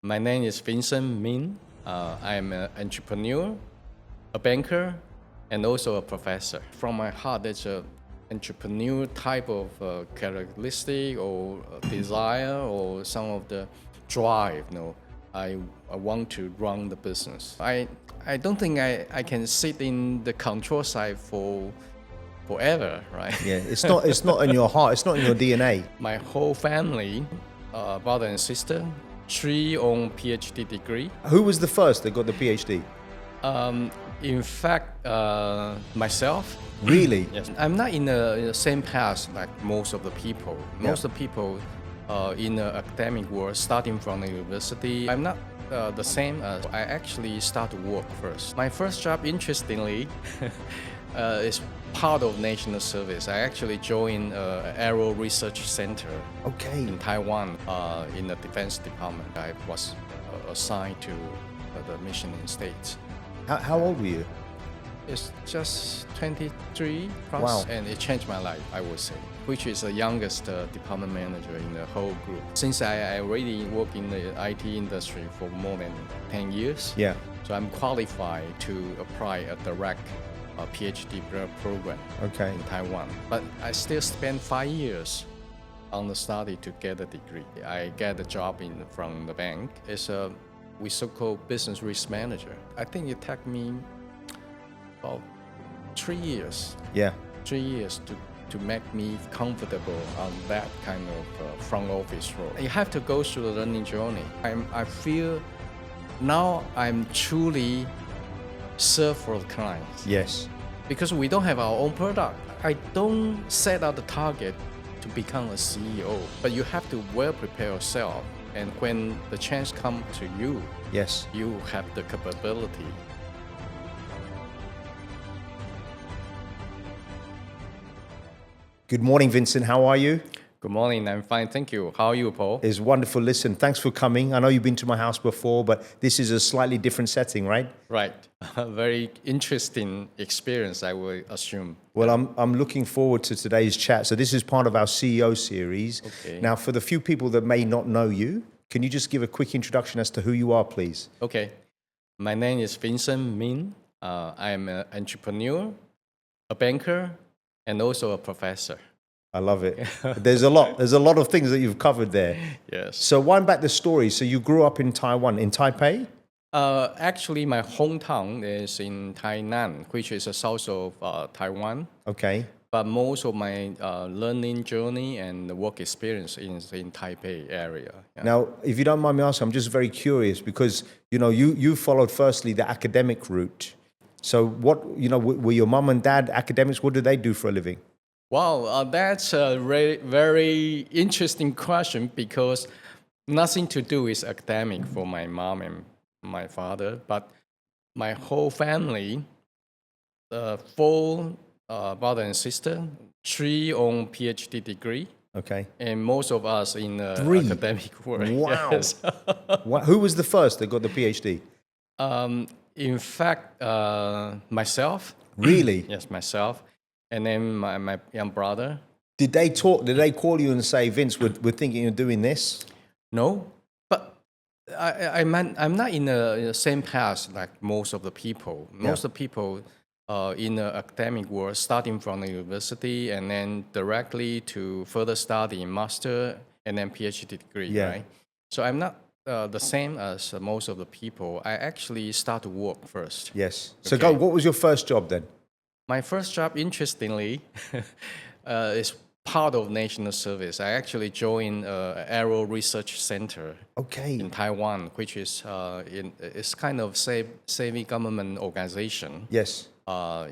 My name is Vincent Ming. I am an entrepreneur, a banker, and also a professor. From my heart, there's an entrepreneur type of characteristic or desire or some of the drive. I want to run the business. I don't think I can sit in the control side forever, right? Yeah, it's not in your heart. It's not in your DNA. My whole family, brother and sister, 3 on PhD degree. Who was the first that got the PhD? In fact, myself. Really? Yes. I'm not in the same path like most of the people. Most of the people in the academic world, starting from the university, I'm not the same as I actually start to work first. My first job, interestingly, is part of national service. I actually joined Aero Research Center in Taiwan in the Defense Department. I was assigned to the mission in States. How old were you? It's just 23 plus, wow. And it changed my life, I would say, which is the youngest department manager in the whole group. Since I already work in the IT industry for more than 10 years, so I'm qualified to apply a direct PhD program in Taiwan. But I still spent 5 years on the study to get a degree. I get a job from the bank. It's we so-called business risk manager. I think it took me about 3 years. 3 years to make me comfortable on that kind of front office role. You have to go through the learning journey. I feel now I'm truly serve for the clients. Yes. Because we don't have our own product. I don't set out the target to become a CEO, but you have to well prepare yourself. And when the chance comes to you, you have the capability. Good morning, Vincent. How are you? Good morning. I'm fine. Thank you. How are you, Paul? It's wonderful. Listen, thanks for coming. I know you've been to my house before, but this is a slightly different setting, right? Right. A very interesting experience, I would assume. Well, I'm looking forward to today's chat. So this is part of our CEO series. Okay. Now, for the few people that may not know you, can you just give a quick introduction as to who you are, please? Okay. My name is Vincent Ming. I am an entrepreneur, a banker, and also a professor. I love it. There's a lot of things that you've covered there. Yes. So wind back the story. So you grew up in Taiwan, in Taipei? Actually, my hometown is in Tainan, which is the south of Taiwan. Okay. But most of my learning journey and work experience is in Taipei area. Yeah. Now, if you don't mind me asking, I'm just very curious because, you followed firstly the academic route. So what, were your mom and dad academics? What did they do for a living? Wow, that's a very interesting question because nothing to do with academic for my mom and my father, but my whole family, 4 brother and sister, 3 on PhD degree. Okay. And most of us in the 3? Academic world. Wow. Yes. Who was the first that got the PhD? In fact, myself. Really? Yes, myself. And then my young brother. Did they call you and say, Vince, we're thinking of doing this? No, but I'm not in the same path like most of the people. Most of the people in the academic world, starting from the university and then directly to further study, master, and then PhD degree, right? So I'm not the same as most of the people. I actually start to work first. Yes. So what was your first job then? My first job, interestingly, is part of national service. I actually joined Aero Research Center in Taiwan, which is it's kind of semi-government organization. Yes.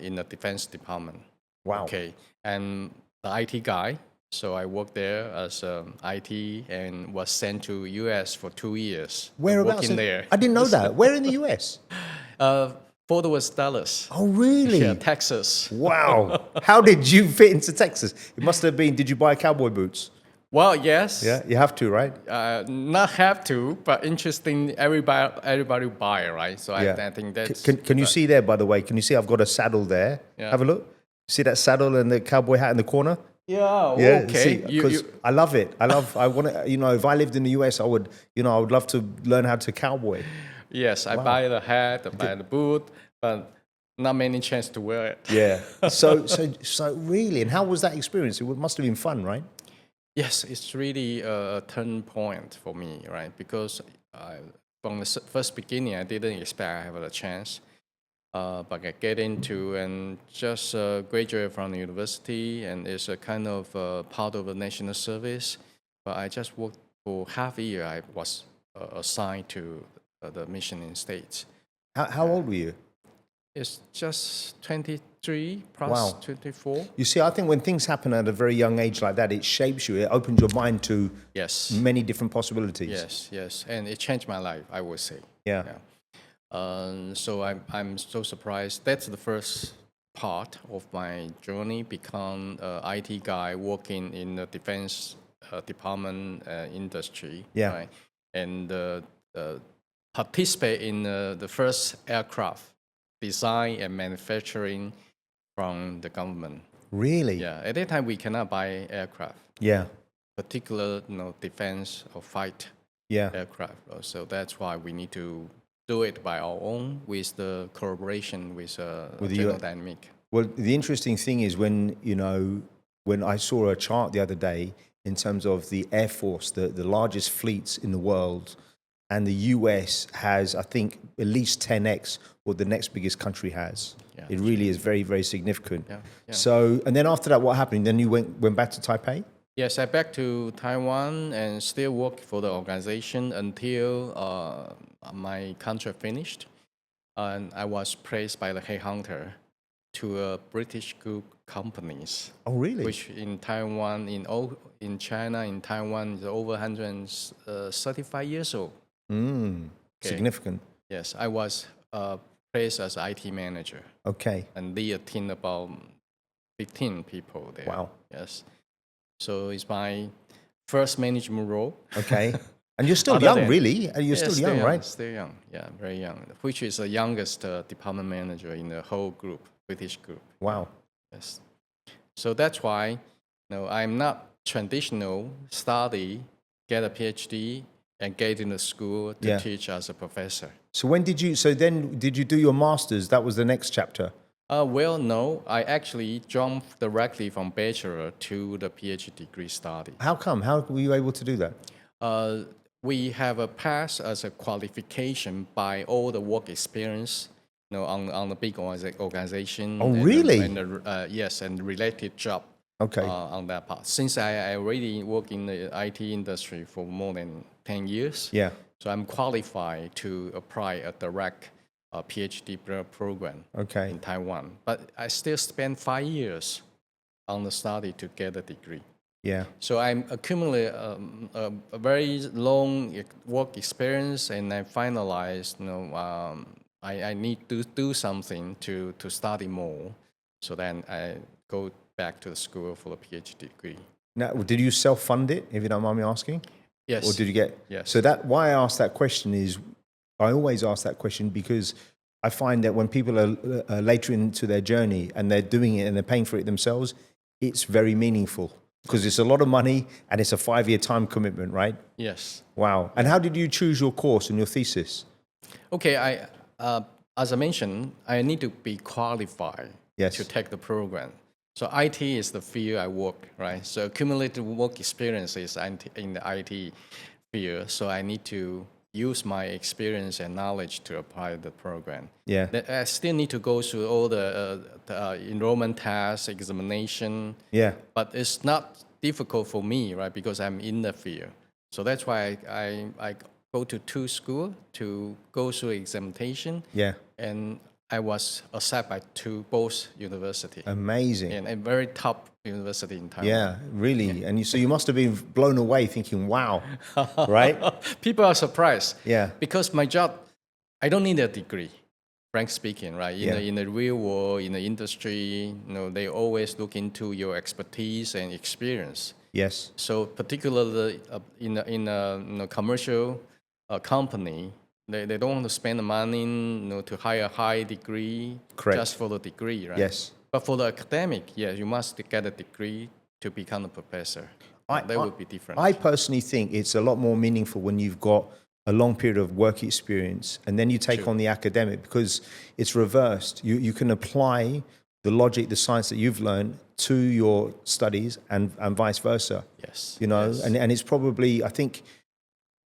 In the Defense Department. Wow. Okay. And the IT guy. So I worked there as IT and was sent to US for 2 years. Whereabouts? There. I didn't know that. Where in the US? Fort Worth, Dallas. Oh, really? Yeah, Texas. Wow. How did you fit into Texas? It must have been, did you buy cowboy boots? Well, yes. Yeah, you have to, right? Not have to, but interesting, everybody buy, right? So I think that's... Can you see there, by the way? Can you see I've got a saddle there? Yeah. Have a look. See that saddle and the cowboy hat in the corner? Yeah. Yeah, Okay. because I love it. I want to, if I lived in the US, I would love to learn how to cowboy. Yes, I buy the hat, I buy the boot, but not many chance to wear it. Yeah. So really, and how was that experience? It must have been fun, right? Yes, it's really a turning point for me, right? Because from the first beginning, I didn't expect I have a chance. But I get into and just graduate from the university, and it's a kind of part of the national service. But I just worked for half a year. I was assigned to the mission in States. How old were you? It's just 23 plus Wow. 24. You see, I think when things happen at a very young age like that, it shapes you. It opens your mind to many different possibilities. Yes, and it changed my life, I would say. Yeah. So I'm so surprised. That's the first part of my journey. Become an IT guy working in the defense department industry. Yeah. Right? And participate in the first aircraft design and manufacturing from the government. Really? Yeah. At that time, we cannot buy aircraft. Yeah. Particular, defense or fight aircraft. So that's why we need to do it by our own with the collaboration with General Dynamics. Well, the interesting thing is when I saw a chart the other day in terms of the Air Force, the largest fleets in the world, and the US has, I think, at least 10x what the next biggest country has. Yeah, it really is very, very significant. Yeah. So, and then after that, what happened? Then you went back to Taipei? Yes, I back to Taiwan and still work for the organization until my contract finished. And I was placed by the headhunter to a British group companies. Oh, really? Which in Taiwan, in China, in Taiwan, is over 135 years old. Okay. Significant. Yes, I was placed as IT manager. Okay. And lead a team about 15 people there. Wow. Yes. So it's my first management role. Okay. And you're still young, really? You're still young, right? Still young, yeah, very young. Which is the youngest department manager in the whole group, British group. Wow. Yes. So that's why, I'm not traditional study, get a PhD, and get into school to teach as a professor. So did you do your master's? That was the next chapter. Well, no. I actually jumped directly from bachelor to the PhD degree study. How come? How were you able to do that? We have a pass as a qualification by all the work experience, on the big organization. Oh, really? Yes, and related job. Okay. On that part. Since I already work in the IT industry for more than 10 years. Yeah. So I'm qualified to apply a direct PhD program in Taiwan. But I still spent 5 years on the study to get a degree. Yeah. So I'm accumulate a very long work experience, and I finalized, I need to do something to study more. So then I go back to the school for a PhD degree. Now, did you self-fund it, if you don't mind me asking? Yes. Or did you get? Yes. So why I asked that question is, I always ask that question because I find that when people are later into their journey and they're doing it and they're paying for it themselves, it's very meaningful because it's a lot of money and it's a 5-year time commitment, right? Yes. Wow. And how did you choose your course and your thesis? Okay, as I mentioned, I need to be qualified to take the program. So IT is the field I work, right? So accumulated work experience is in the IT field. So I need to use my experience and knowledge to apply the program. Yeah. I still need to go through all the enrollment tasks, examination. Yeah. But it's not difficult for me, right? Because I'm in the field. So that's why I go to 2 schools to go through examination. Yeah. And I was accepted by both universities. Amazing. And a very top university in Taiwan. Yeah, really. Yeah. And so you must have been blown away thinking, wow, right? People are surprised. Yeah. Because my job, I don't need a degree, frank speaking, right? In the real world, in the industry, they always look into your expertise and experience. Yes. So particularly in a commercial company, they don't want to spend the money to hire a high degree just for the degree, right? Yes. But for the academic, you must get a degree to become a professor. That would be different. I personally think it's a lot more meaningful when you've got a long period of work experience and then you take on the academic, because it's reversed. You can apply the logic, the science that you've learned to your studies and vice versa. Yes. And it's probably, I think,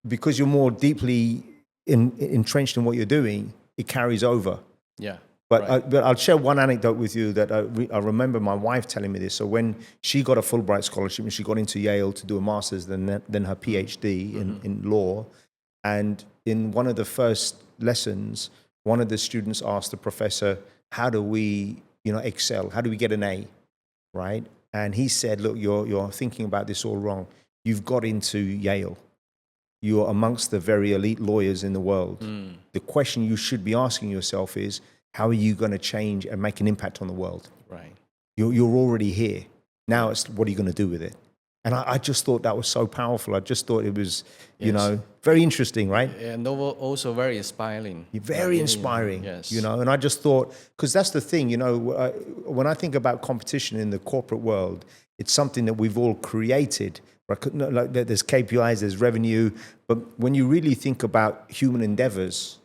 because you're more deeply entrenched in what you're doing, it carries over. Yeah. But I'll share one anecdote with you that I remember my wife telling me this. So when she got a Fulbright scholarship and she got into Yale to do a master's, then her PhD in law, and in one of the first lessons, one of the students asked the professor, how do we excel? How do we get an A, right? And he said, look, you're thinking about this all wrong. You've got into Yale. You're amongst the very elite lawyers in the world. The question you should be asking yourself is, how are you going to change and make an impact on the world? Right. You're already here. Now it's what are you going to do with it? And I just thought that was so powerful. I just thought it was, very interesting, right? And also very inspiring. Very inspiring, yes. And I just thought, because that's the thing, when I think about competition in the corporate world, it's something that we've all created. Like there's KPIs, there's revenue, but when you really think about human endeavors,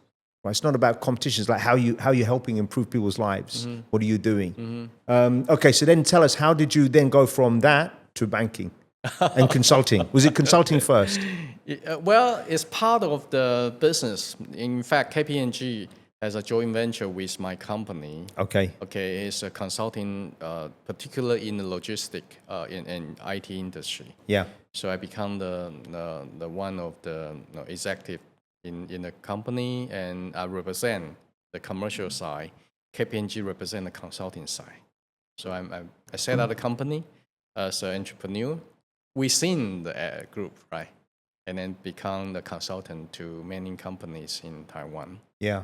right, it's not about competition. It's like how you're helping improve people's lives. What are you doing? Okay, so then tell us, how did you then go from that to banking and consulting? Was it consulting first? Well, it's part of the business. In fact, KPMG has a joint venture with my company. Okay, it's a consulting, particularly in the logistic in IT industry. Yeah. So I become the one of the executive in the company, and I represent the commercial side. KPMG represent the consulting side. So I set up a company as an entrepreneur within the group, right? And then become the consultant to many companies in Taiwan. Yeah.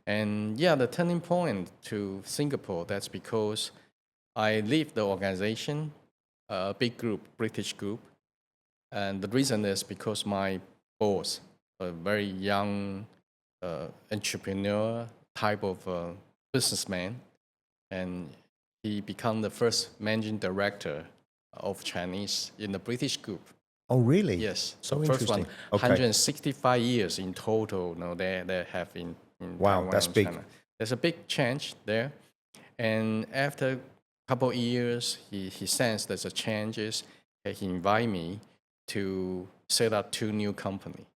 And the turning point to Singapore, that's because I leave the organization, a big group, British group. And the reason is because my boss, a very young entrepreneur type of businessman, and he became the first managing director of Chinese in the British group. Oh, really? Yes. So first interesting. One, 165 years in total. They have in wow, Taiwan that's and big. China. There's a big change there, and after a couple of years, he sensed there's a changes. He invited me to set up 2 new companies.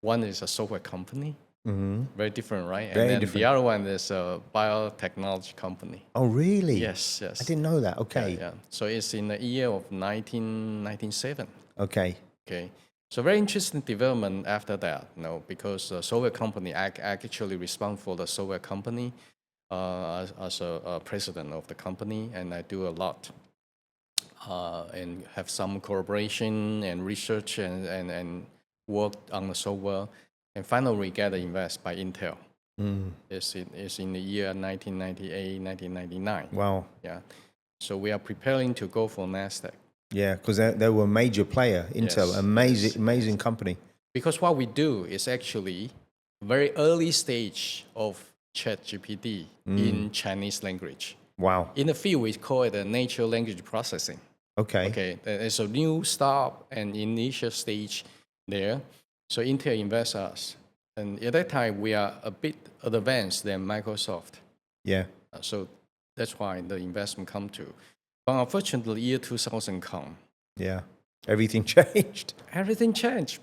One is a software company, very different, right? Very and then different. The other one is a biotechnology company. Oh, really? Yes. I didn't know that. Okay. Yeah. So it's in the year of 1997. Okay. So very interesting development after that, because the software company, I actually respond for the software company as a president of the company, and I do a lot and have some collaboration and research and work on the software, and finally get invested by Intel. It's in the year 1998, 1999. Wow. Yeah. So we are preparing to go for NASDAQ. Yeah, because they were a major player, Intel, Yes. amazing company. Because what we do is actually very early stage of ChatGPT in Chinese language. Wow. In the field, we call it natural language processing. Okay. It's a new start and initial stage there. So Intel invests us. And at that time, we are a bit advanced than Microsoft. Yeah. So that's why the investment come to. But unfortunately, year 2000 come. Yeah. Everything changed. Everything changed.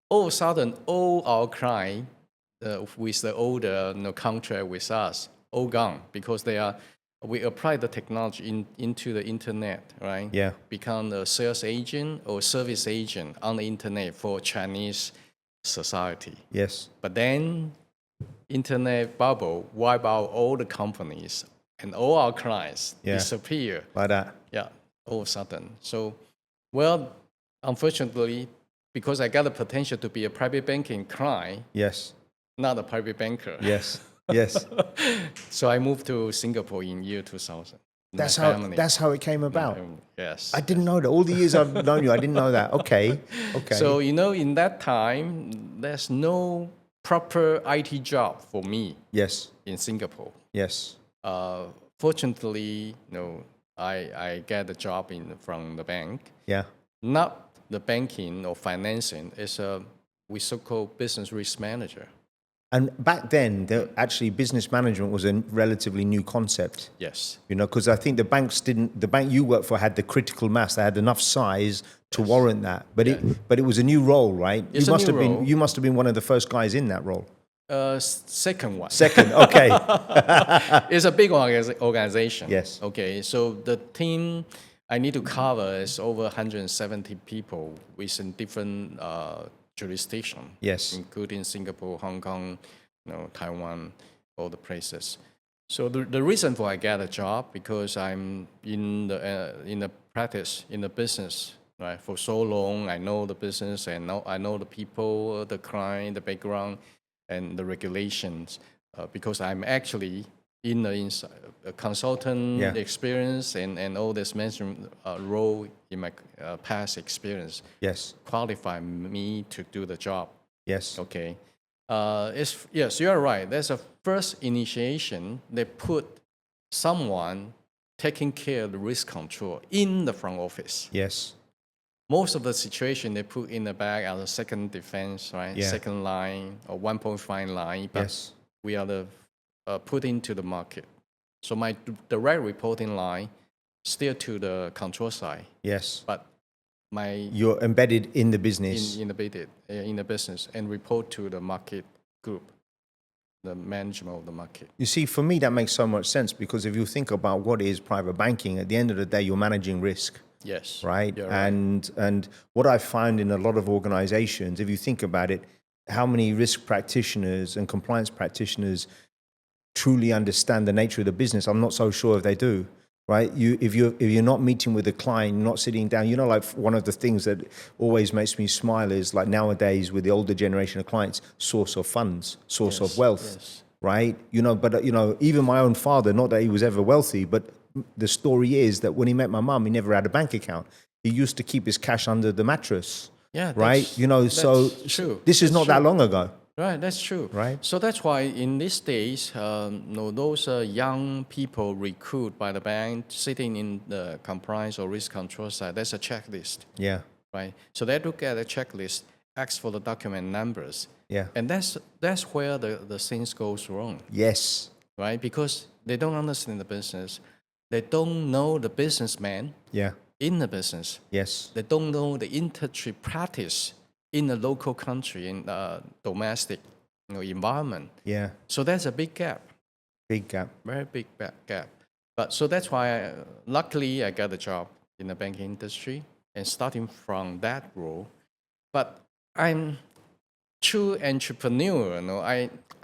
All of a sudden, all our clients with the older contract with us, all gone, because we apply the technology into the internet, right? Yeah. Become a sales agent or service agent on the internet for Chinese society. Yes. But then internet bubble wipe out all the companies and all our clients disappear. Like that. Yeah, all of a sudden. So, unfortunately, because I got the potential to be a private banking client. Yes. Not a private banker. Yes. So I moved to Singapore in year 2000. That's how it came about. Yes. I didn't know that. All the years I've known you, I didn't know that. Okay. So, in that time, there's no proper IT job for me. Yes. In Singapore. Yes. Fortunately, I get a job from the bank. Yeah. Not the banking or financing. It's we so-called business risk manager. And back then, actually business management was a relatively new concept. Yes. Because I think the bank you worked for had the critical mass. They had enough size to warrant that. But it was a new role, right? You must have been one of the first guys in that role. Second one. Second, okay. It's a big organization. Yes. Okay, so the team I need to cover is over 170 people within different jurisdictions. Yes. Including Singapore, Hong Kong, Taiwan, all the places. So the reason for I get a job because I'm in the practice, in the business, right? For so long, I know the business and I know the people, the client, the background, and the regulations. Because I'm actually in a consultant experience and all this management role in my past experience. Yes. Qualify me to do the job. Yes. Okay. Yes, you're right. There's a first initiation. They put someone taking care of the risk control in the front office. Yes. Most of the situation they put in the back as a second defense, right? Yeah. Second line or 1.5 line. But we are the put into the market. So my direct reporting line still to the control side. Yes. But you're embedded in the business. In the business and report to the market group, the management of the market. You see, for me, that makes so much sense because if you think about what is private banking, at the end of the day, you're managing risk. Yes. Right? You're And what I find in a lot of organizations, if you think about it, how many risk practitioners and compliance practitioners truly understand the nature of the business? I'm not so sure if they do. Right? If you're not meeting with a client, not sitting down, like one of the things that always makes me smile is like nowadays with the older generation of clients, source of funds, source of wealth, right? But even my own father, not that he was ever wealthy, but the story is that when he met my mum, he never had a bank account. He used to keep his cash under the mattress. Yeah, right? So true. This is not that long ago. Right, that's true. Right. So that's why in these days, those young people recruited by the bank sitting in the compliance or risk control side, there's a checklist. Yeah. Right. So they look at the checklist, ask for the document numbers. Yeah. And that's where the things goes wrong. Yes. Right? Because they don't understand the business. They don't know the businessman in the business. Yes. They don't know the industry practice in the local country, in domestic environment. Yeah. So that's a big gap. Big gap. Very big gap. But so that's why, luckily, I got a job in the banking industry and starting from that role. But I'm true entrepreneur.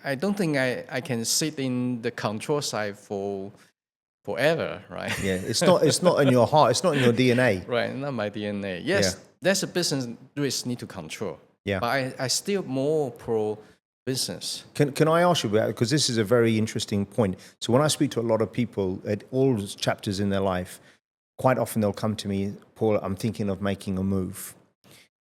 I don't think I can sit in the control side forever, right? Yeah, it's not in your heart. It's not in your DNA. Right, not my DNA. Yes, that's a business risk need to control. Yeah. But I still more pro business. Can I ask you about it? Because this is a very interesting point. So when I speak to a lot of people at all chapters in their life, quite often they'll come to me, Paul, I'm thinking of making a move.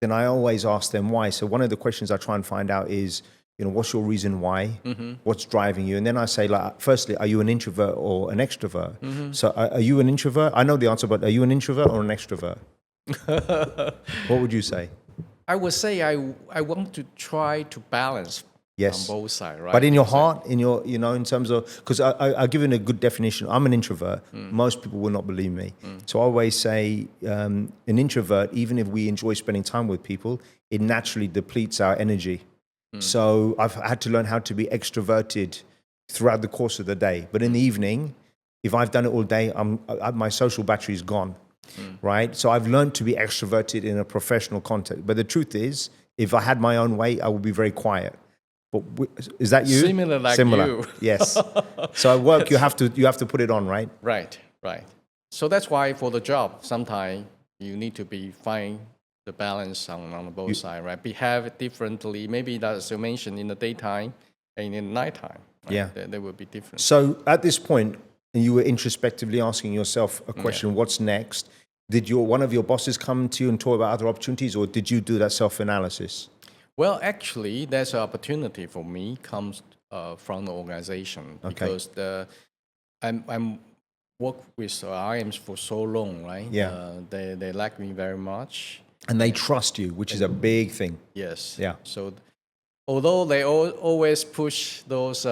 Then I always ask them why. So one of the questions I try and find out is, what's your reason why? Mm-hmm. What's driving you? And then I say, firstly, are you an introvert or an extrovert? Mm-hmm. So are you an introvert? I know the answer, but are you an introvert or an extrovert? What would you say? I would say I want to try to balance on both sides, right? But in your heart, in terms of, because I'll give you a good definition. I'm an introvert. Most people will not believe me. So I always say an introvert, even if we enjoy spending time with people, it naturally depletes our energy. So I've had to learn how to be extroverted throughout the course of the day. But in the evening, if I've done it all day, my social battery is gone, right? So I've learned to be extroverted in a professional context. But the truth is, if I had my own way, I would be very quiet. But is that you? Similar. You. Yes. So at work, you have to put it on, right? Right. So that's why for the job, sometimes you need to find the balance on both sides, right? Behave differently. Maybe as you mentioned, in the daytime and in the nighttime. Right? Yeah. They will be different. So at this point, you were introspectively asking yourself a question, what's next? Did one of your bosses come to you and talk about other opportunities, or did you do that self-analysis? Well, actually, there's an opportunity for me comes from the organization because I'm worked with IMs for so long, right? Yeah. They like me very much. And they trust you, which is a big thing. Yes. Yeah. So although they always push those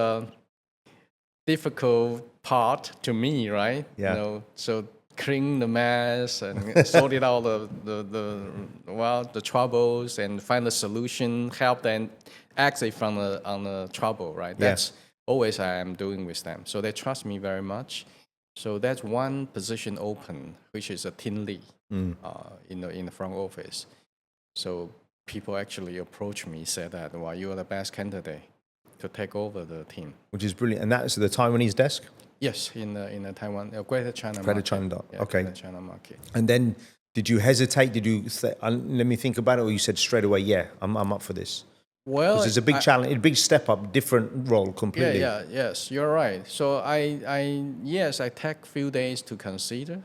difficult part to me, right? Yeah. So clean the mess and sort it out the troubles and find a solution, help them exit from the trouble, right? That's always I am doing with them. So they trust me very much. So that's one position open, which is a team lead in the front office. So people actually approach me, said that, well, you are the best candidate to take over the team. Which is brilliant. And that's the Taiwanese desk? Yes, in the Taiwan, Greater China Greater market. China, Yeah, okay. Greater China market. And then did you hesitate? Did you say, let me think about it? Or you said straight away, yeah, I'm up for this? Well, because it's a big challenge, a big step up, different role completely. Yes, you're right. So I take few days to consider,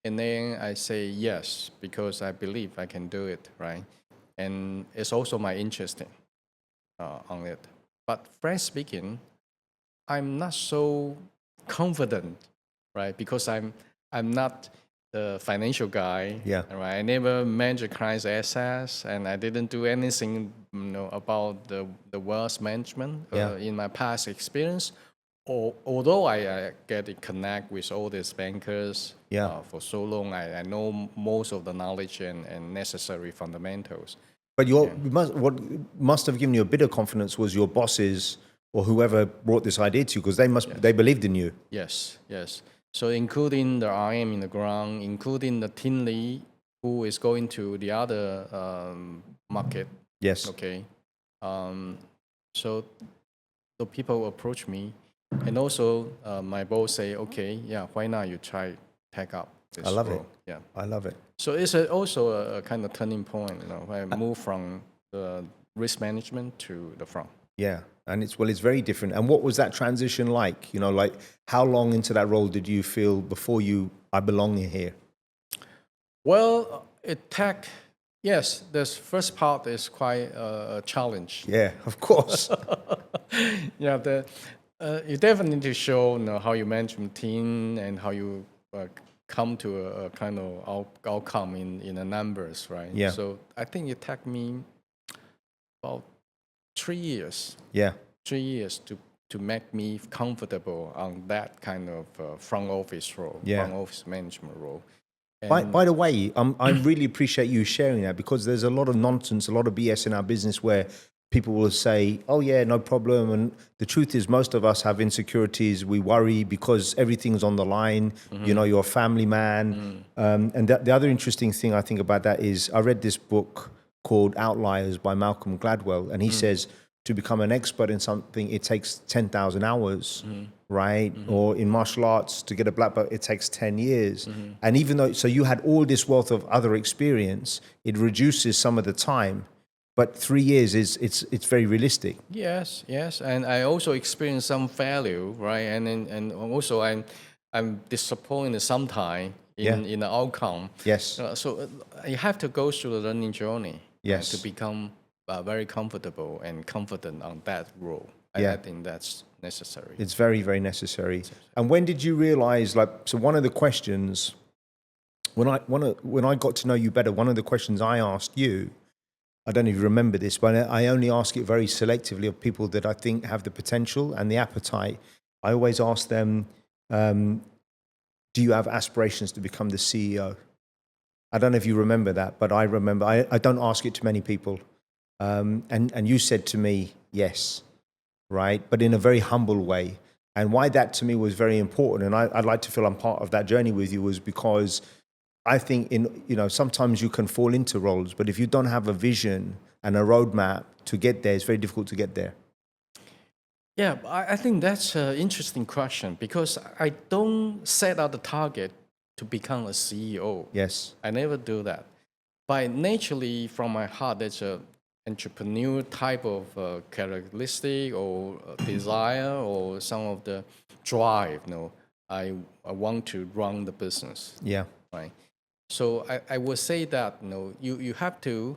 and then I say yes because I believe I can do it, right? And it's also my interest on it. But frankly speaking, I'm not so confident, right? Because I'm not the financial guy. Yeah. Right. I never managed clients' assets, and I didn't do anything, about the wealth management in my past experience. Although I get to connect with all these bankers for so long, I know most of the knowledge and necessary fundamentals. But what must have given you a bit of confidence was your bosses or whoever brought this idea to you, because they believed in you. Yes. So including the RM in the ground, including the team lead who is going to the other market. Yes. Okay. So the people approach me, and also my boss say, okay, yeah, why not you try take up this I love role? it. Yeah. I love it. So it's also a kind of turning point, when I move from the risk management to the front. Yeah. And it's very different. And what was that transition like? Like how long into that role did you feel before I belong here? Well, yes, this first part is quite a challenge. Yeah, of course. Yeah, you definitely need to show how you manage a team and how you come to a kind of outcome in the numbers, right? Yeah. So I think it took me about 3 years. Yeah. 3 years to make me comfortable on that kind of front office role, front office management role. By the way, I really appreciate you sharing that, because there's a lot of nonsense, a lot of BS in our business where people will say, oh yeah, no problem. And the truth is most of us have insecurities. We worry because everything's on the line. Mm-hmm. You're a family man. Mm. And the other interesting thing I think about that is I read this book called Outliers by Malcolm Gladwell. And he says to become an expert in something, it takes 10,000 hours. Right? Mm-hmm. Or in martial arts, to get a black belt, it takes 10 years. Mm-hmm. And even though, so you had all this wealth of other experience, it reduces some of the time, but 3 years it's very realistic. Yes. And I also experienced some failure, right? And also I'm disappointed sometimes in the outcome. Yes. So you have to go through the learning journey. Yes. To become very comfortable and confident on that role. I think that's necessary. It's very, very necessary. And when did you realize, so one of the questions, when I got to know you better, one of the questions I asked you, I don't know if you remember this, but I only ask it very selectively of people that I think have the potential and the appetite. I always ask them, do you have aspirations to become the CEO? I don't know if you remember that, but I remember. I don't ask it to many people. And you said to me, yes. Right, but in a very humble way. And why that to me was very important, and I'd like to feel I'm part of that journey with you, was because I think sometimes you can fall into roles, but if you don't have a vision and a roadmap to get there, it's very difficult to get there. Yeah, I think that's an interesting question, because I don't set out the target to become a CEO. Yes. I never do that. But naturally, from my heart, there's a entrepreneur type of characteristic or desire or some of the drive. I want to run the business. Yeah. Right. So I would say that you have to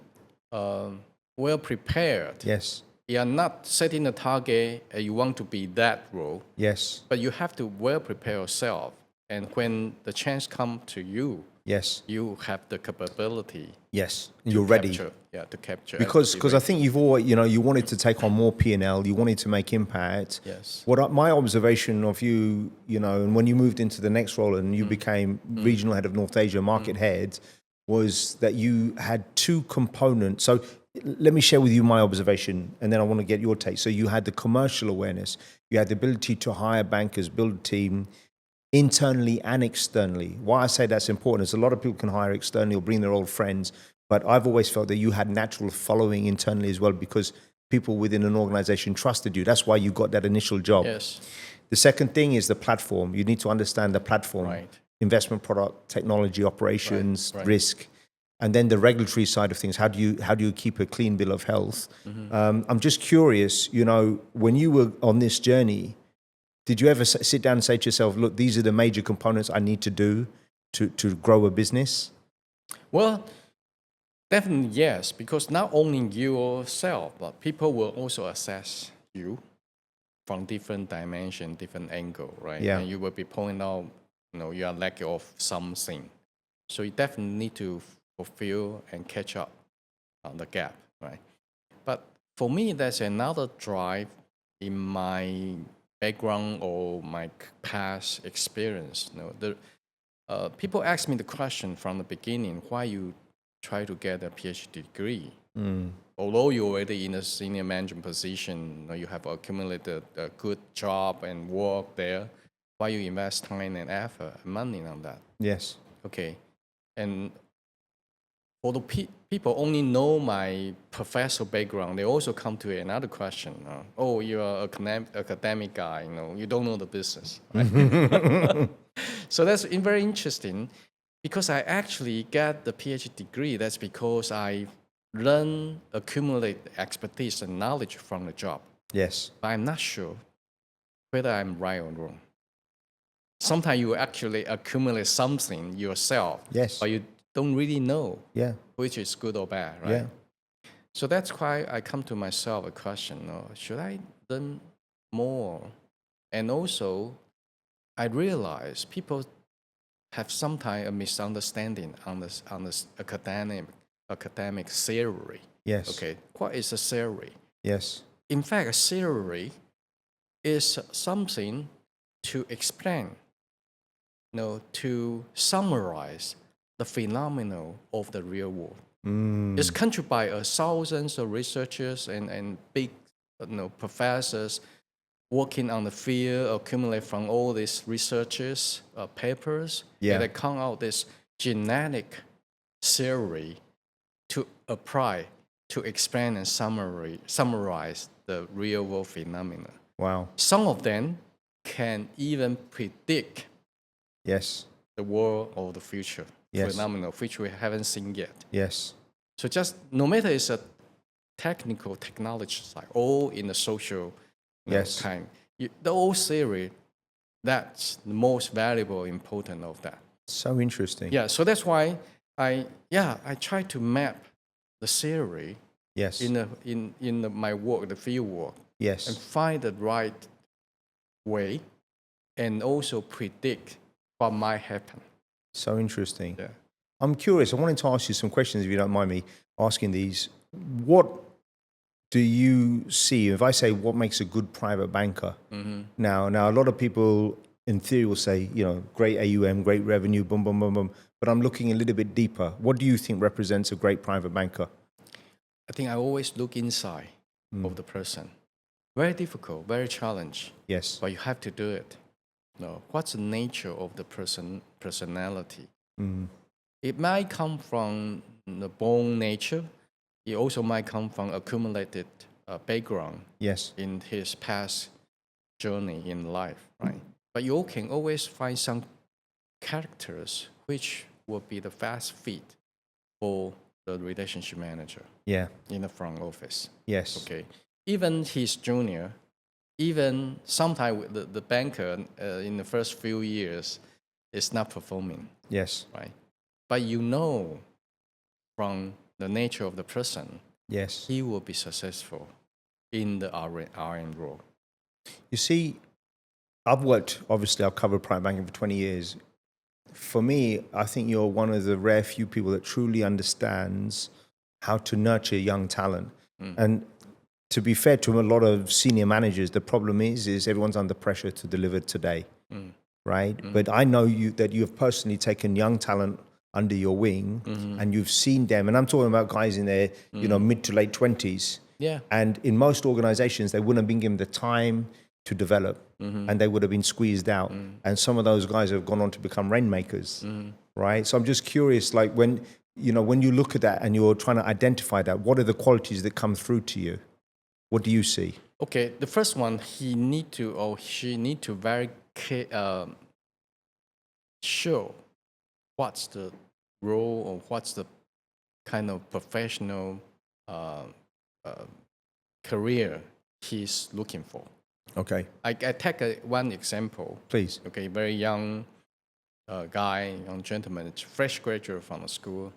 well prepared. Yes. You are not setting a target. You want to be that role. Yes. But you have to well prepare yourself And when the chance comes to you, yes, you have the capability. Yes, you're ready. To capture. Because I think you've always, you wanted to take on more P&L, you wanted to make impact. Yes. My observation of you, and when you moved into the next role and you became regional head of North Asia, market head, was that you had two components. So let me share with you my observation, and then I want to get your take. So you had the commercial awareness, you had the ability to hire bankers, build a team, internally and externally. Why I say that's important is a lot of people can hire externally or bring their old friends, but I've always felt that you had natural following internally as well because people within an organization trusted you. That's why you got that initial job. Yes. The second thing is the platform. You need to understand the platform, right. Investment product, technology, operations, risk, and then the regulatory side of things. How do you keep a clean bill of health? I'm just curious, when you were on this journey, did you ever sit down and say to yourself, look, these are the major components I need to do to grow a business? Well, definitely yes, because not only yourself, but people will also assess you from different dimension, different angle, right? Yeah. And you will be pointing out, you are lacking of something. So you definitely need to fulfill and catch up on the gap, right? But for me, there's another drive in my background or my past experience. People ask me the question from the beginning, why you try to get a PhD degree? Although you're already in a senior management position, you have accumulated a good job and work there, why you invest time and effort and money on that? Yes. Okay. And for the people only know my professional background, they also come to another question. You're an academic guy, you don't know the business. Right? So that's very interesting because I actually got the PhD degree. That's because I accumulate expertise and knowledge from the job. Yes. But I'm not sure whether I'm right or wrong. Sometimes you actually accumulate something yourself, yes, but you don't really know which is good or bad, right? Yeah. So that's why I come to myself a question, should I learn more? And also, I realize people have sometimes a misunderstanding on this academic theory. Yes. Okay, what is a theory? Yes. In fact, a theory is something to explain, to summarize the phenomenon of the real world. It's contributed by thousands of researchers and big professors working on the field, accumulate from all these researchers, papers, and they come out this genetic theory to apply, to explain and summarize the real world phenomena. Wow. Some of them can even predict the world of the future phenomena, which we haven't seen yet. Yes. So just no matter it's a technical technology side or in the social kind, the old theory, that's the most valuable, important of that. So interesting. Yeah, so that's why I try to map the theory in my work, the field work, and find the right way and also predict what might happen. So interesting. Yeah. I'm curious. I wanted to ask you some questions, if you don't mind me asking these. What do you see, if I say what makes a good private banker? Now, a lot of people in theory will say, great AUM, great revenue, boom, boom, boom, boom. But I'm looking a little bit deeper. What do you think represents a great private banker? I think I always look inside of the person. Very difficult, very challenging. Yes. But you have to do it. What's the nature of the personality? It might come from the born nature. It also might come from accumulated background in his past journey in life, right? But you can always find some characters which will be the fast fit for the relationship manager in the front office. Yes. Okay. Even his junior, even sometimes the banker in the first few years is not performing. Yes. Right. But from the nature of the person, he will be successful in the RM role. You see, I've covered private banking for 20 years. For me, I think you're one of the rare few people that truly understands how to nurture young talent. And to be fair to a lot of senior managers, the problem is everyone's under pressure to deliver today, right? But I know that you have personally taken young talent under your wing and you've seen them. And I'm talking about guys in their mid to late 20s. Yeah. And in most organizations, they wouldn't have been given the time to develop and they would have been squeezed out. And some of those guys have gone on to become rainmakers, right? So I'm just curious, like when you look at that and you're trying to identify that, what are the qualities that come through to you? What do you see? Okay, the first one, she need to very show what's the role or what's the kind of professional career he's looking for. Okay. I take one example. Please. Okay, very young guy, young gentleman, fresh graduate from the school.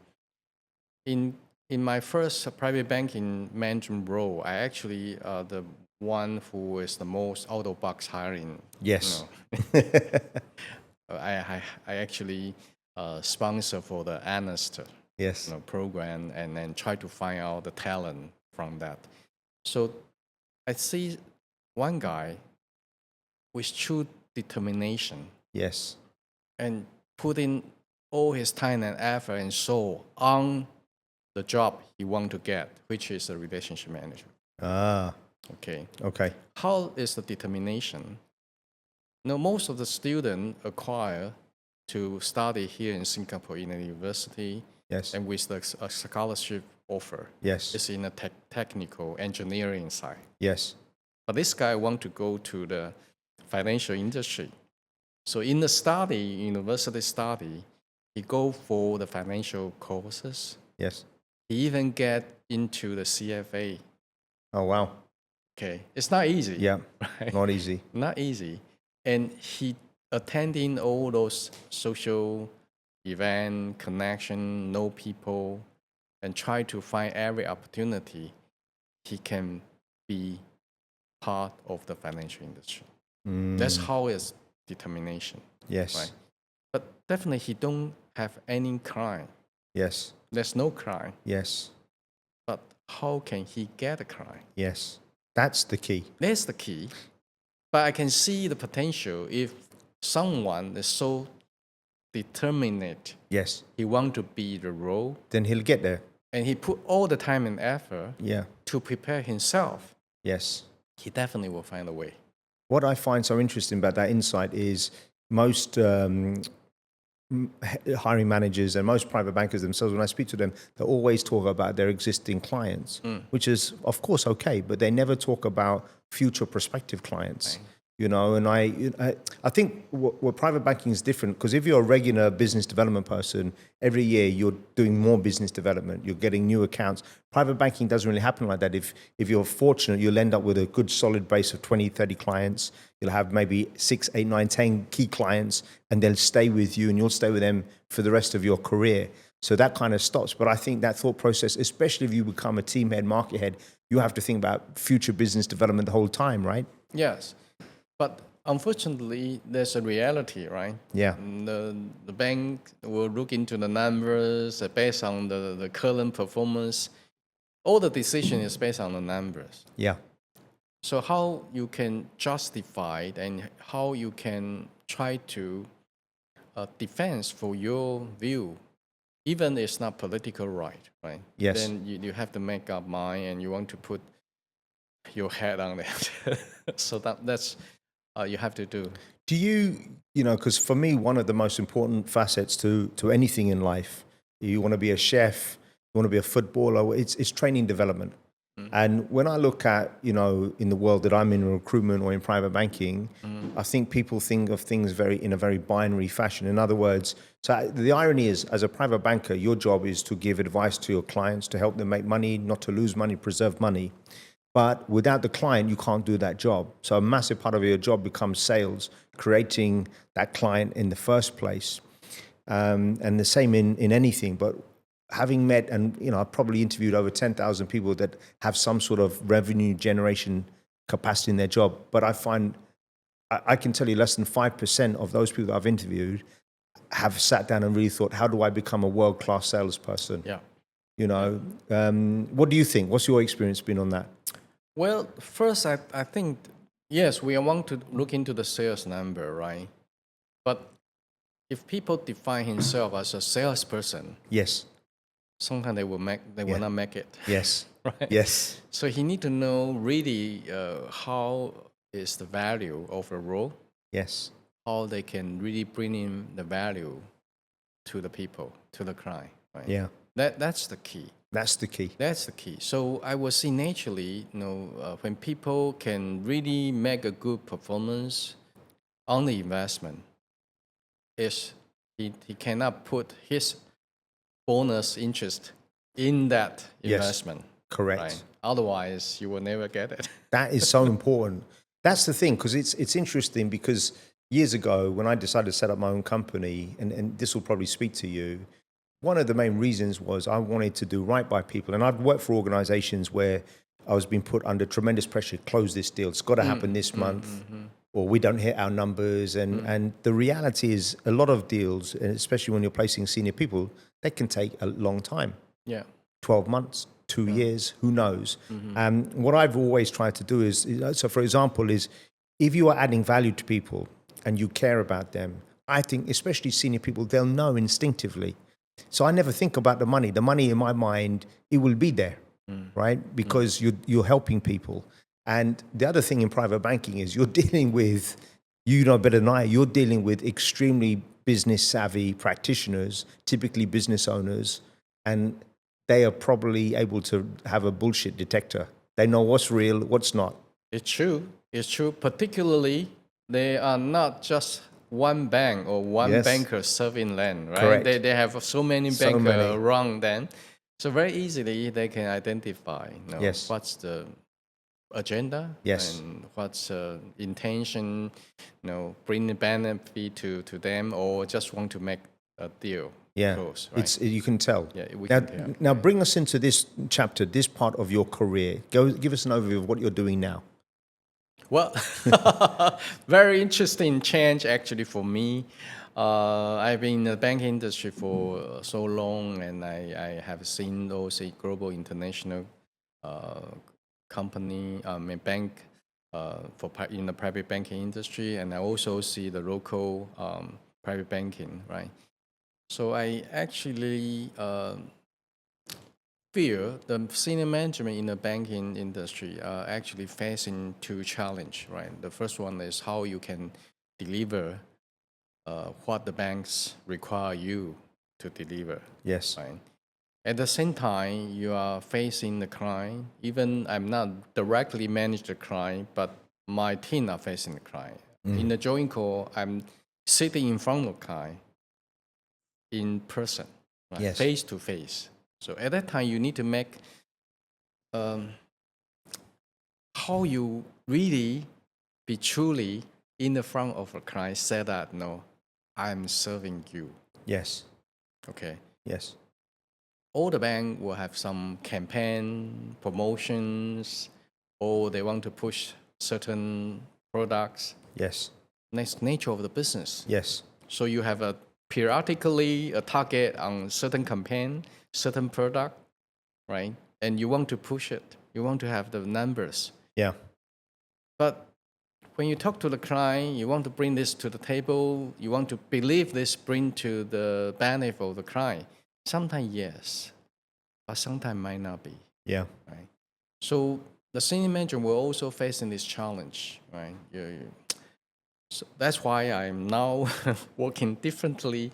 In my first private banking management role, I actually the one who is the most out of box hiring. Yes. I actually sponsor for the analyst program and then try to find out the talent from that. So I see one guy with true determination. Yes. And put in all his time and effort and soul on the job he want to get, which is a relationship manager. Okay. How is the determination? Most of the students acquire to study here in Singapore in a university. Yes. And with a scholarship offer. Yes. It's in a technical engineering side. Yes. But this guy want to go to the financial industry. So in the university study, he go for the financial courses. Yes. He even get into the CFA. Oh, wow. Okay. It's not easy. Yeah, right? Not easy. Not easy. And he attending all those social event, connection, know people, and try to find every opportunity he can be part of the financial industry. That's how it's determination. Yes. Right? But definitely he don't have any crime. Yes. There's no crime. Yes. But how can he get a crime? Yes. That's the key. That's the key. But I can see the potential if someone is so determined. Yes. He want to be the role. Then he'll get there. And he put all the time and effort to prepare himself. Yes. He definitely will find a way. What I find so interesting about that insight is most hiring managers and most private bankers themselves, when I speak to them, they always talk about their existing clients, which is, of course, okay, but they never talk about future prospective clients. Right. And I think what private banking is different, because if you're a regular business development person, every year you're doing more business development, you're getting new accounts. Private banking doesn't really happen like that. If you're fortunate, you'll end up with a good solid base of 20, 30 clients. You'll have maybe 6, 8, 9, 10 key clients, and they'll stay with you and you'll stay with them for the rest of your career. So that kind of stops. But I think that thought process, especially if you become a team head, market head, you have to think about future business development the whole time, right? Yes. But unfortunately, there's a reality, right? Yeah. The bank will look into the numbers based on the current performance. All the decision is based on the numbers. Yeah. So how you can justify and how you can try to defend for your view, even it's not political right? Yes. Then you have to make up mind and you want to put your head on that. So that's you have to do. Do you because for me, one of the most important facets to anything in life, you want to be a chef, you want to be a footballer, it's training development. And when I look at, in the world that I'm in recruitment or in private banking, I think people think of things in a very binary fashion. In other words, so the irony is, as a private banker, your job is to give advice to your clients, to help them make money, not to lose money, preserve money. But without the client, you can't do that job. So a massive part of your job becomes sales, creating that client in the first place. And the same in anything. But having met, and I've probably interviewed over 10,000 people that have some sort of revenue generation capacity in their job. But I find I can tell you less than 5% of those people that I've interviewed have sat down and really thought, how do I become a world-class salesperson? Yeah. You know, what do you think? What's your experience been on that? Well, first, I think, yes, we want to look into the sales number, right? But if people define himself as a salesperson, Yes. sometimes they will not make it. Yes. Right? Yes. So he need to know really how is the value of the role. Yes. How they can really bring in the value to the people, to the client. Right? Yeah. That's the key. That's the key. That's the key. So I will see naturally, when people can really make a good performance on the investment, he cannot put his bonus interest in that investment. Yes. Correct. Right? Otherwise, you will never get it. That is so important. That's the thing, because it's interesting, because years ago when I decided to set up my own company, and this will probably speak to you, one of the main reasons was I wanted to do right by people. And I'd worked for organizations where I was being put under tremendous pressure, close this deal, it's got to happen this month, or we don't hit our numbers. And the reality is a lot of deals, and especially when you're placing senior people, they can take a long time. Yeah. 12 months, 2 years, who knows? What I've always tried to do is, so for example, is if you are adding value to people and you care about them, I think especially senior people, they'll know instinctively. So I never think about the money. The money in my mind, it will be there, right? Because you're helping people. And the other thing in private banking is you're dealing with, you know better than I, you're dealing with extremely business savvy practitioners, typically business owners, and they are probably able to have a bullshit detector. They know what's real, what's not. It's true. It's true. Particularly, they are not just one bank or one banker serving land, right? Correct. They have so many bankers around them. So very easily they can identify what's the agenda and what's intention, bring the benefit to them, or just want to make a deal. Yeah, close, right? You can tell. Yeah, we can tell. Now bring us into this chapter, this part of your career. Give us an overview of what you're doing now. Well, very interesting change actually for me. I've been in the banking industry for so long, and I have seen those global international company, bank in the private banking industry, and I also see the local private banking, right? So I actually feel the senior management in the banking industry are actually facing two challenges, right? The first one is how you can deliver what the banks require you to deliver. Yes. Right? At the same time, you are facing the client. Even I'm not directly manage the client, but my team are facing the client. In the joint call, I'm sitting in front of the client in person, right? Face to face. So at that time, you need to make how you really be truly in the front of a client, say that, no, I'm serving you. Yes. Okay. Yes. All the bank will have some campaign, promotions, or they want to push certain products. Yes. That's nature of the business. Yes. So you have periodically a target on certain campaign, certain product, right? And you want to push it. You want to have the numbers. Yeah. But when you talk to the client, you want to bring this to the table. You want to believe this bring to the benefit of the client. Sometimes yes, but sometimes might not be. Yeah. Right. So the senior manager will also facing this challenge, right? So that's why I'm now working differently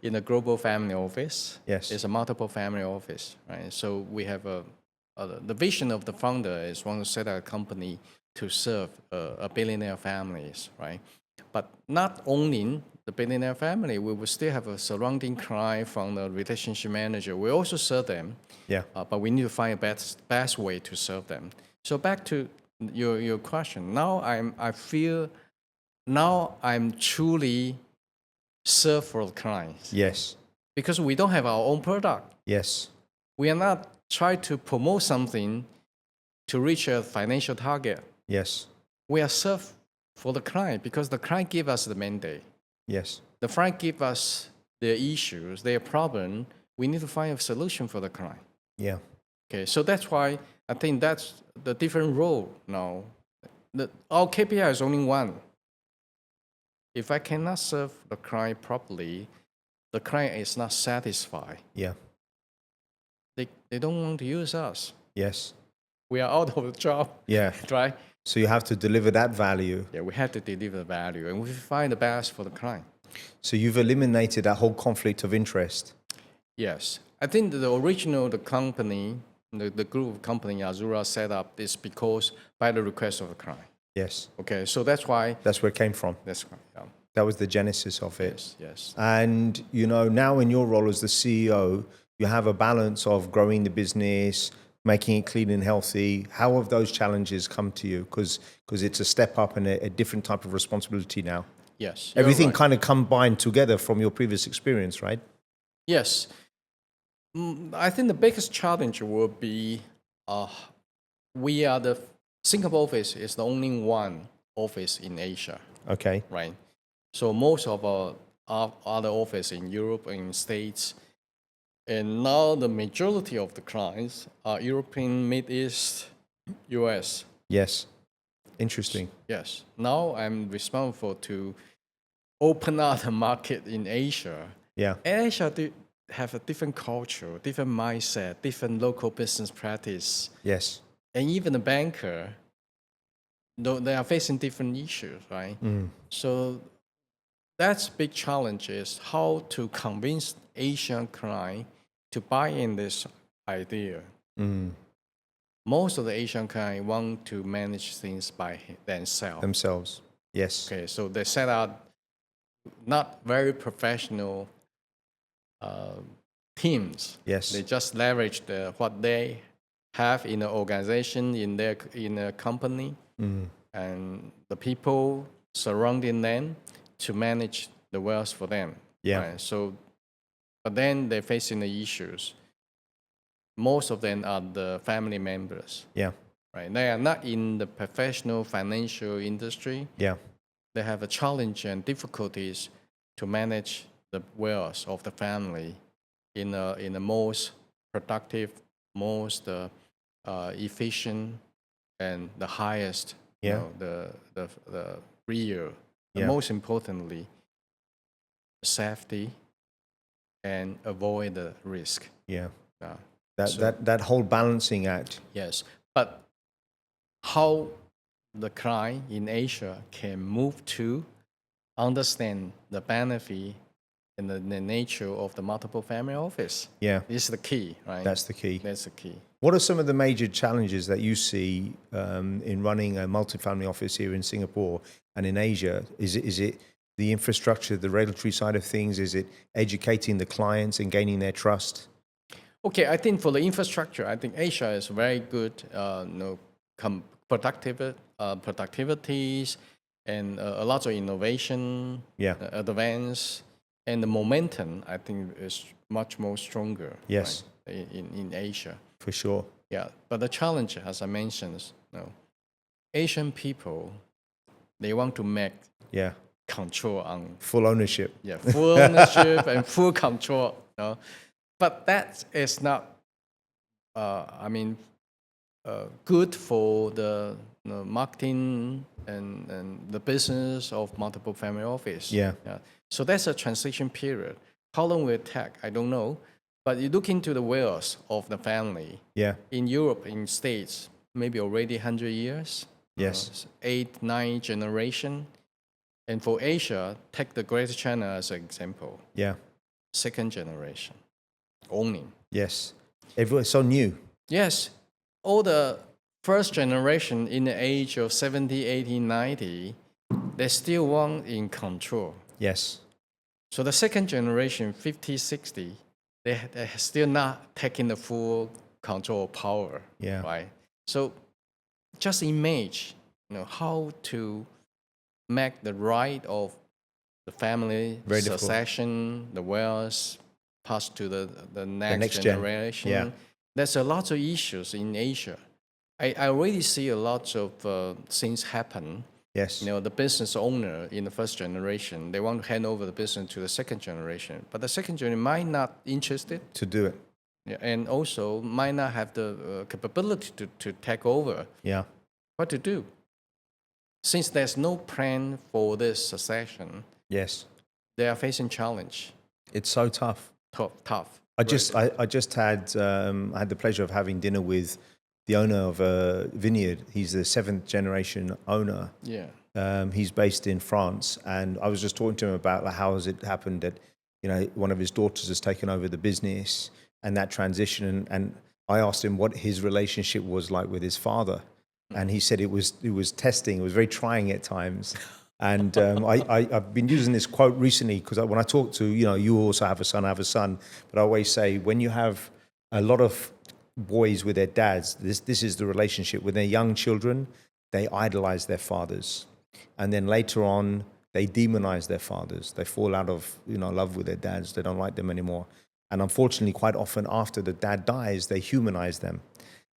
in a global family office. Yes. It's a multiple family office, right? So we have the vision of the founder is want to set up a company to serve a billionaire families, right? But not only the billionaire family, we will still have a surrounding client from the relationship manager. We also serve them, but we need to find a best way to serve them. So back to your question. Now I feel I'm truly serve for the clients. Yes. Because we don't have our own product. Yes. We are not trying to promote something to reach a financial target. Yes. We are serve for the client, because the client give us the mandate. Yes. The client give us their issues, their problem. We need to find a solution for the client. Yeah. Okay, so that's why I think that's the different role now. Our KPI is only one. If I cannot serve the client properly, the client is not satisfied. Yeah. They don't want to use us. Yes. We are out of the job. Yeah. Right? So you have to deliver that value. Yeah, we have to deliver value, and we find the best for the client. So you've eliminated that whole conflict of interest. Yes. I think the company, the group of company Azura set up is because by the request of the client. Yes. Okay, so that's why. That's where it came from. That's right. Yeah. That was the genesis of it. Yes, yes. And, now in your role as the CEO, you have a balance of growing the business, making it clean and healthy. How have those challenges come to you? Because it's a step up and a different type of responsibility now. Yes. Everything right. kind of combined together from your previous experience, right? Yes. I think the biggest challenge will be Singapore office is the only one office in Asia. Okay. Right. So most of our other office in Europe and States, and now the majority of the clients are European, Mid East, US. Yes. Interesting. Yes. Now I'm responsible to open up the market in Asia. Yeah. And Asia have a different culture, different mindset, different local business practice. Yes. And even the banker, they are facing different issues, right? So that's big challenge is how to convince Asian client to buy in this idea. Most of the Asian clients want to manage things by themselves. Yes. Okay, so they set out not very professional teams. Yes. They just leverage what they have in the organization, in a company, and the people surrounding them to manage the wealth for them. Yeah. Right? So, but then they're facing the issues. Most of them are the family members. Yeah. Right. They are not in the professional financial industry. Yeah. They have a challenge and difficulties to manage the wealth of the family in the most productive, most efficient, and the highest. Yeah. The real. Yeah. Most importantly, safety and avoid the risk. Yeah. That whole balancing act. Yes, but how the client in Asia can move to understand the benefit and the nature of the multiple family office. Yeah. This is the key, right? That's the key. That's the key. What are some of the major challenges that you see in running a multifamily office here in Singapore and in Asia? Is it the infrastructure, the regulatory side of things? Is it educating the clients and gaining their trust? Okay, I think for the infrastructure, I think Asia is very good, productivities and a lot of innovation, advance, and the momentum, I think, is much more stronger. Yes. Right, in Asia. For sure. Yeah, but the challenge, as I mentioned, is, Asian people, they want to make control on full ownership. Yeah, full ownership and full control. But that is not, good for the marketing and the business of multiple family office. Yeah. So that's a transition period. How long will it take? I don't know. But you look into the wealth of the family. Yeah. In Europe, in States, maybe already 100 years. Yes. 8, 9 generation. And for Asia, take the Greater China as an example. Yeah. 2nd generation. Owning. Yes. Everyone's so new. Yes. All the first generation in the age of 70, 80, 90, they still want in control. Yes. So the 2nd generation, 50, 60, they're still not taking the full control power. Yeah. Right. So just imagine, how to make the right of the family succession, the wealth, pass to the next generation. Yeah. There's a lot of issues in Asia. I already see a lot of things happen. Yes. The business owner in the first generation, they want to hand over the business to the second generation, but the second generation might not interested to do it. Yeah, and also might not have the capability to take over. Yeah. What to do? Since there's no plan for this succession, yes, they are facing challenge. It's so tough. Tough. I just had I had the pleasure of having dinner with the owner of a vineyard. He's the 7th generation owner. Yeah. He's based in France, and I was just talking to him about like, how has it happened that one of his daughters has taken over the business and that transition. And I asked him what his relationship was like with his father, and he said it was testing. It was very trying at times. And I've been using this quote recently because when I talk to, you also have a son, I have a son, but I always say when you have a lot of boys with their dads, this is the relationship. When they're young children, they idolize their fathers. And then later on, they demonize their fathers. They fall out of love with their dads. They don't like them anymore. And unfortunately, quite often after the dad dies, they humanize them.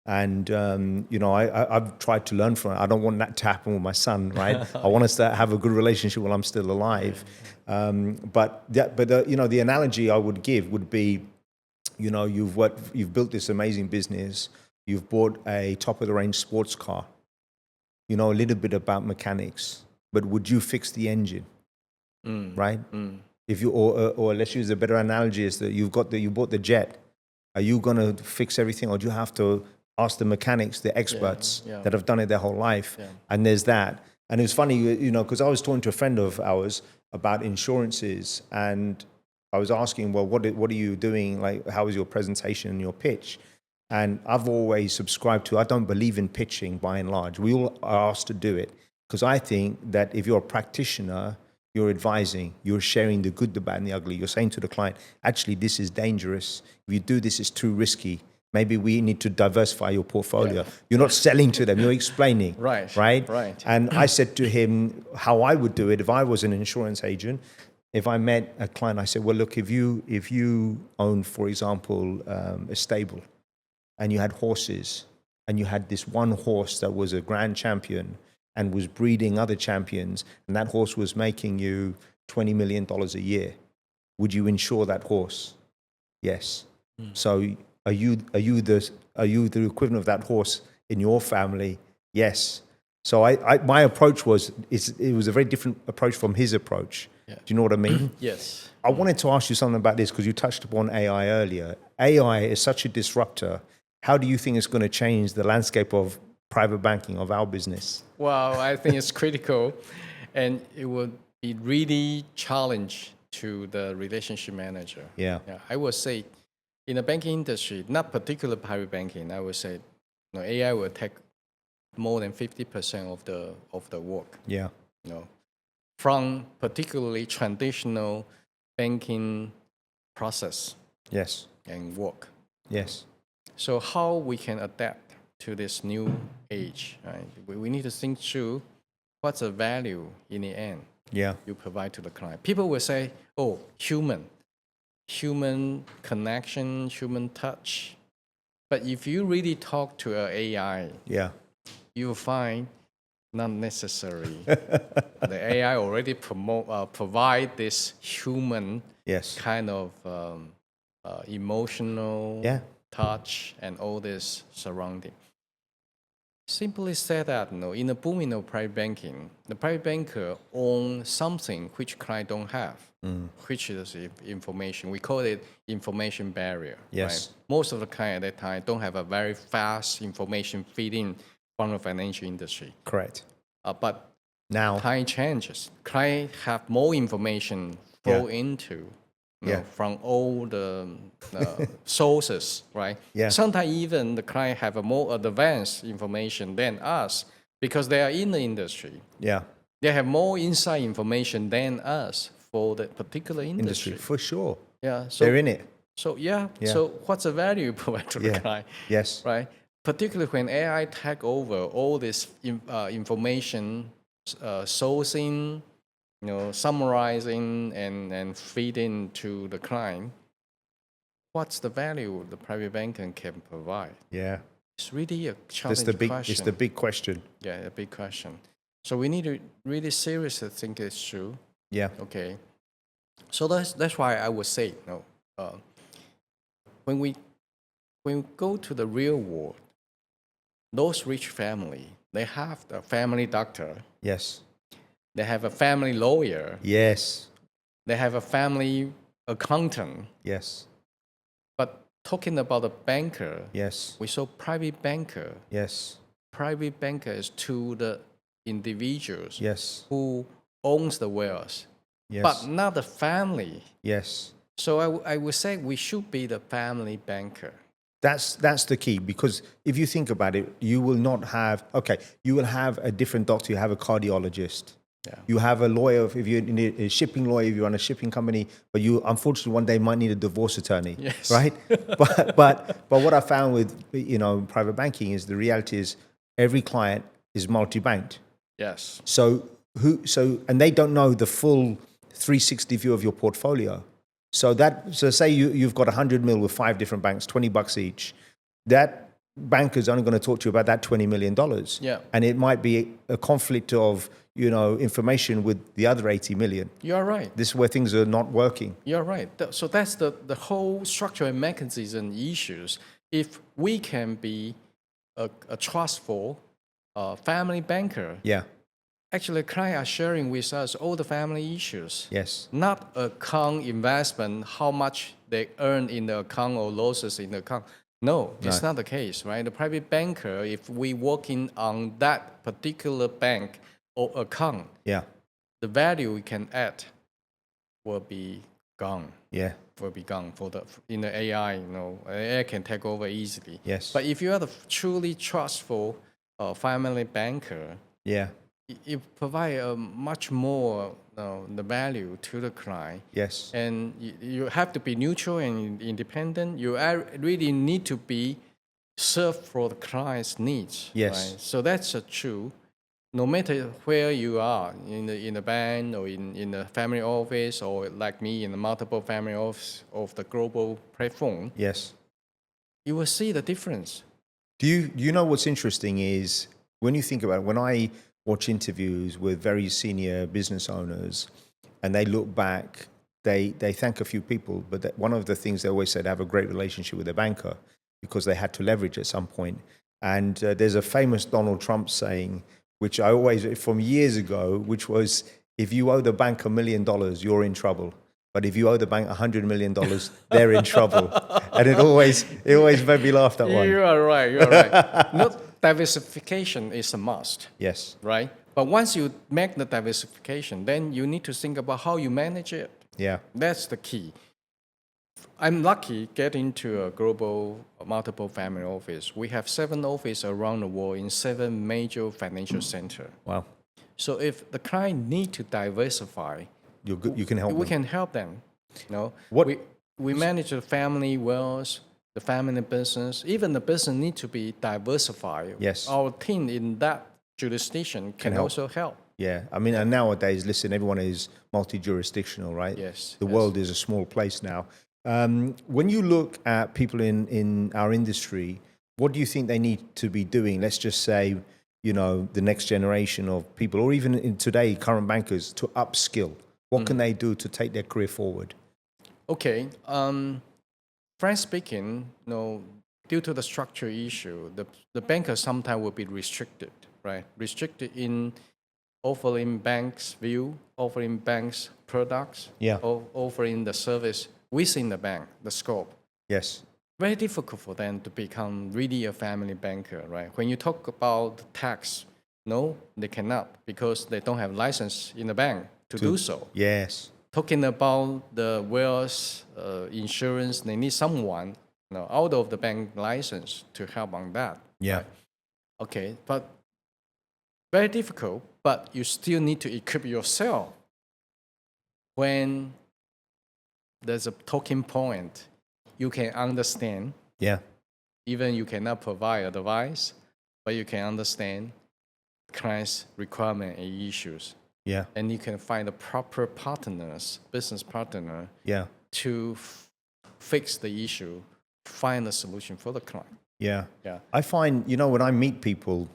And, I've tried to learn from it. I don't want that to happen with my son, right? I want us to have a good relationship while I'm still alive. But the analogy I would give would be, you've built this amazing business. You've bought a top-of-the-range sports car. You know a little bit about mechanics, but would you fix the engine, right? If you or let's use a better analogy is that you bought the jet. Are you going to fix everything, or do you have to ask the mechanics, the experts that have done it their whole life? And there's that. And it was funny, because I was talking to a friend of ours about insurances, and I was asking, well, what are you doing? Like, how is your presentation and your pitch? And I've always subscribed to, I don't believe in pitching by and large. We all are asked to do it because I think that if you're a practitioner, you're advising, you're sharing the good, the bad, and the ugly. You're saying to the client, actually, this is dangerous. If you do this, it's too risky. Maybe we need to diversify your portfolio. Yeah. You're not selling to them, you're explaining. Right. And I said to him how I would do it if I was an insurance agent. If I met a client, I said, well, look, if you own, for example, a stable, and you had horses, and you had this one horse that was a grand champion and was breeding other champions, and that horse was making you $20 million a year, would you insure that horse? Yes. So are you the equivalent of that horse in your family? Yes. So my approach was it was a very different approach from his approach. Yeah. Do you know what I mean? Yes. I wanted to ask you something about this because you touched upon AI earlier. AI is such a disruptor. How do you think it's going to change the landscape of private banking, of our business? Well, I think it's critical, and it would be really challenge to the relationship manager. Yeah. I would say in the banking industry, not particular private banking, I would say AI will take more than 50% of the work. Yeah. From particularly traditional banking process. Yes. And work. Yes. So how we can adapt to this new age, right? We need to think through what's the value in the end you provide to the client. People will say, oh, human connection, human touch. But if you really talk to an AI, you'll find not necessary. The AI already provide this human kind of emotional touch and all this surrounding. Simply said that, in the booming of private banking, the private banker owns something which client don't have, which is information. We call it information barrier. Yes. Right? Most of the client at that time don't have a very fast information feeding from the financial industry. Correct. But now time changes. Client have more information flow into from all the sources, right? Yeah. Sometimes even the client have a more advanced information than us because they are in the industry. Yeah. They have more inside information than us for the particular industry. For sure. Yeah. So they're in it. So So what's the value you provide to the client? Yes. Right. Particularly when AI take over all this information sourcing, summarizing and feeding to the client, what's the value the private banking can provide? Yeah. It's really a challenging question. It's the big question. Yeah, a big question. So we need to really seriously think this through. Yeah. Okay. So that's why I would say, when we go to the real world, those rich family, they have the family doctor. Yes. They have a family lawyer. Yes. They have a family accountant. Yes. But talking about a banker, yes, we saw private banker. Yes. Private banker is to the individuals Yes. who owns the wealth, Yes. but not the family. Yes. So I would say we should be the family banker. That's the key, because if you think about it, you will not have, you will have a different doctor, you have a cardiologist. Yeah. You have a lawyer, if you're a shipping lawyer, if you run a shipping company, but you unfortunately one day might need a divorce attorney, yes. right? but what I found with private banking is the reality is every client is multi-banked. Yes. So and they don't know the full 360 view of your portfolio. So say you've got 100 mil with 5 different banks, $20 each. That banker's only going to talk to you about that $20 million. Yeah. And it might be a conflict of, information with the other 80 million. You're right. This is where things are not working. You're right. So that's the whole structure and mechanism issues. If we can be a trustful family banker, Yeah. actually clients are sharing with us all the family issues. Yes. Not account investment, how much they earn in the account or losses in the account. No, it's not the case, right? The private banker, if we working on that particular bank or account, Yeah. the value we can add will be gone. Yeah. Will be gone in the AI. AI can take over easily. Yes. But if you are the truly trustful family banker, Yeah. it provide a much more the value to the client. Yes. And you have to be neutral and independent. You really need to be served for the client's needs. Yes. Right? So that's true. No matter where you are, in the bank or in the family office, or like me in the multiple family office of the global platform, Yes. you will see the difference. Do you know what's interesting is when you think about it, when I watch interviews with very senior business owners and they look back, they thank a few people, but one of the things they always said, have a great relationship with their banker because they had to leverage at some point. And there's a famous Donald Trump saying, which I always, from years ago, which was, if you owe the bank $1 million, you're in trouble. But if you owe the bank $100 million, they're in trouble. And it always made me laugh, that one. You are right. Not diversification is a must. Yes. Right? But once you make the diversification, then you need to think about how you manage it. Yeah. That's the key. I'm lucky getting to a global multiple family office. We have 7 offices around the world in 7 major financial centers. Wow. So if the client need to diversify, you can help them. We can help them. What? We manage the family wealth, the family business. Even the business need to be diversified. Yes. Our team in that jurisdiction can also help. Yeah, I mean, and nowadays, listen, everyone is multi-jurisdictional, right? Yes. The world is a small place now. When you look at people in our industry, what do you think they need to be doing? Let's just say, the next generation of people, or even in today, current bankers, to upskill. What can they do to take their career forward? Okay. Frankly speaking, due to the structure issue, the bankers sometimes will be restricted, right? Restricted in offering banks view, offering banks products, offering the service within the bank, the scope. Yes. Very difficult for them to become really a family banker, right? When you talk about tax, no, they cannot because they don't have license in the bank to do so. Yes. Talking about the wealth insurance, they need someone out of the bank license to help on that. Yeah. Right? Okay, but very difficult, but you still need to equip yourself when there's a talking point you can understand. Yeah. Even you cannot provide advice, but you can understand client's requirement and issues. Yeah. And you can find the proper business partner, to fix the issue, find a solution for the client. Yeah. Yeah. I find, when I meet people,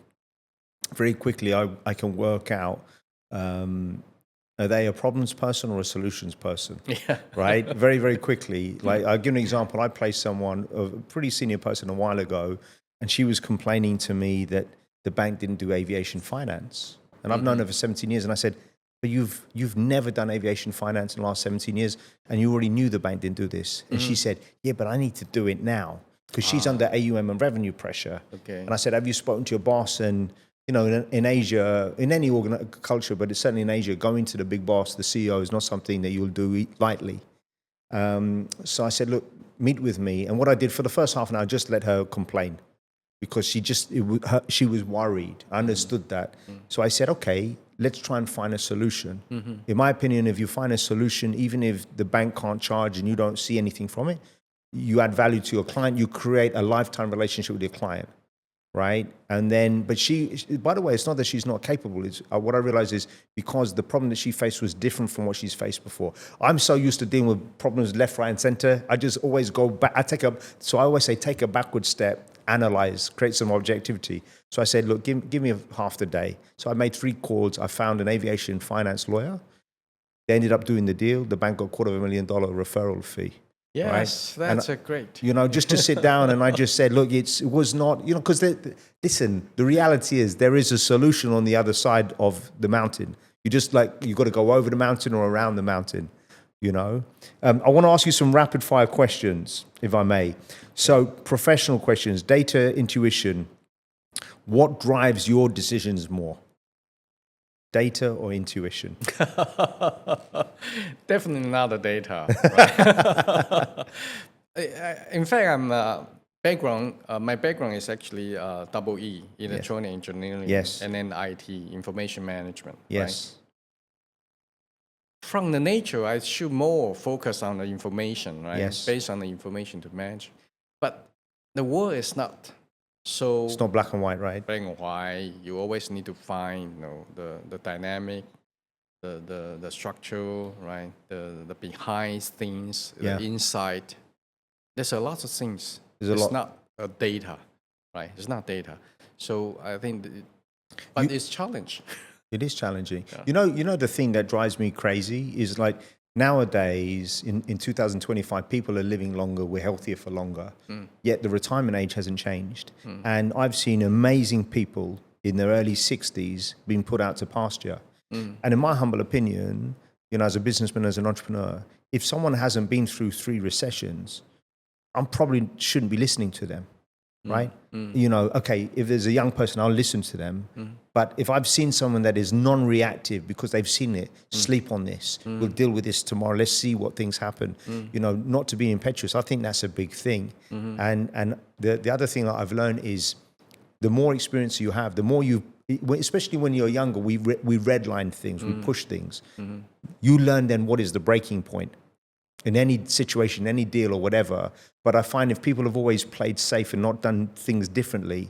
very quickly I can work out, are they a problems person or a solutions person? Yeah. Right? Very, very quickly. Like, I'll give an example. I placed someone, a pretty senior person a while ago, and she was complaining to me that the bank didn't do aviation finance. And I've known her for 17 years. And I said, but you've never done aviation finance in the last 17 years, and you already knew the bank didn't do this. And she said, yeah, but I need to do it now because she's under AUM and revenue pressure. Okay. And I said, have you spoken to your boss? And in Asia, in any culture, but it's certainly in Asia, going to the big boss, the CEO, is not something that you'll do lightly. So I said, look, meet with me. And what I did for the first half an hour, I just let her complain because she was worried. I understood that. So I said, okay, let's try and find a solution. In my opinion, if you find a solution, even if the bank can't charge and you don't see anything from it, you add value to your client, you create a lifetime relationship with your client. Right. And then, but by the way, it's not that she's not capable. It's what I realized is because the problem that she faced was different from what she's faced before. I'm so used to dealing with problems left, right, and center. I just always go back. So I always say, take a backward step, analyze, create some objectivity. So I said, look, give me half the day. So I made 3 calls. I found an aviation finance lawyer. They ended up doing the deal. The bank got $250,000 referral fee. Yes, right? That's a great. Just to sit down and I just said, look, it was not, because listen, the reality is there is a solution on the other side of the mountain. You got to go over the mountain or around the mountain, I want to ask you some rapid fire questions, if I may. So professional questions, data, intuition. What drives your decisions more? Data or intuition? Definitely not the data. Right? In fact, my background is actually double E, electronic engineering, yes. and then IT, information management. Yes. Right? From the nature, I should more focus on the information, right? Yes. Based on the information to manage. But the world is not. So it's not black and white, right? Black and white. You always need to find, the dynamic, the structure, right? The behind things, the inside. There's a lot of things. It's not data, right? It's not data. So I think, but it's challenge. It is challenging. Yeah. You know the thing that drives me crazy is like nowadays in 2025, people are living longer, we're healthier for longer, yet the retirement age hasn't changed. And I've seen amazing people in their early 60s being put out to pasture. And in my humble opinion, as a businessman, as an entrepreneur, if someone hasn't been through 3 recessions, I probably shouldn't be listening to them. Right? Okay, if there's a young person, I'll listen to them. But if I've seen someone that is non-reactive because they've seen it, sleep on this, we'll deal with this tomorrow, let's see what things happen, not to be impetuous, I think that's a big thing. And the other thing that I've learned is the more experience you have, the more especially when you're younger, we redline things, we push things. You learn then what is the breaking point in any situation, any deal or whatever. But I find if people have always played safe and not done things differently,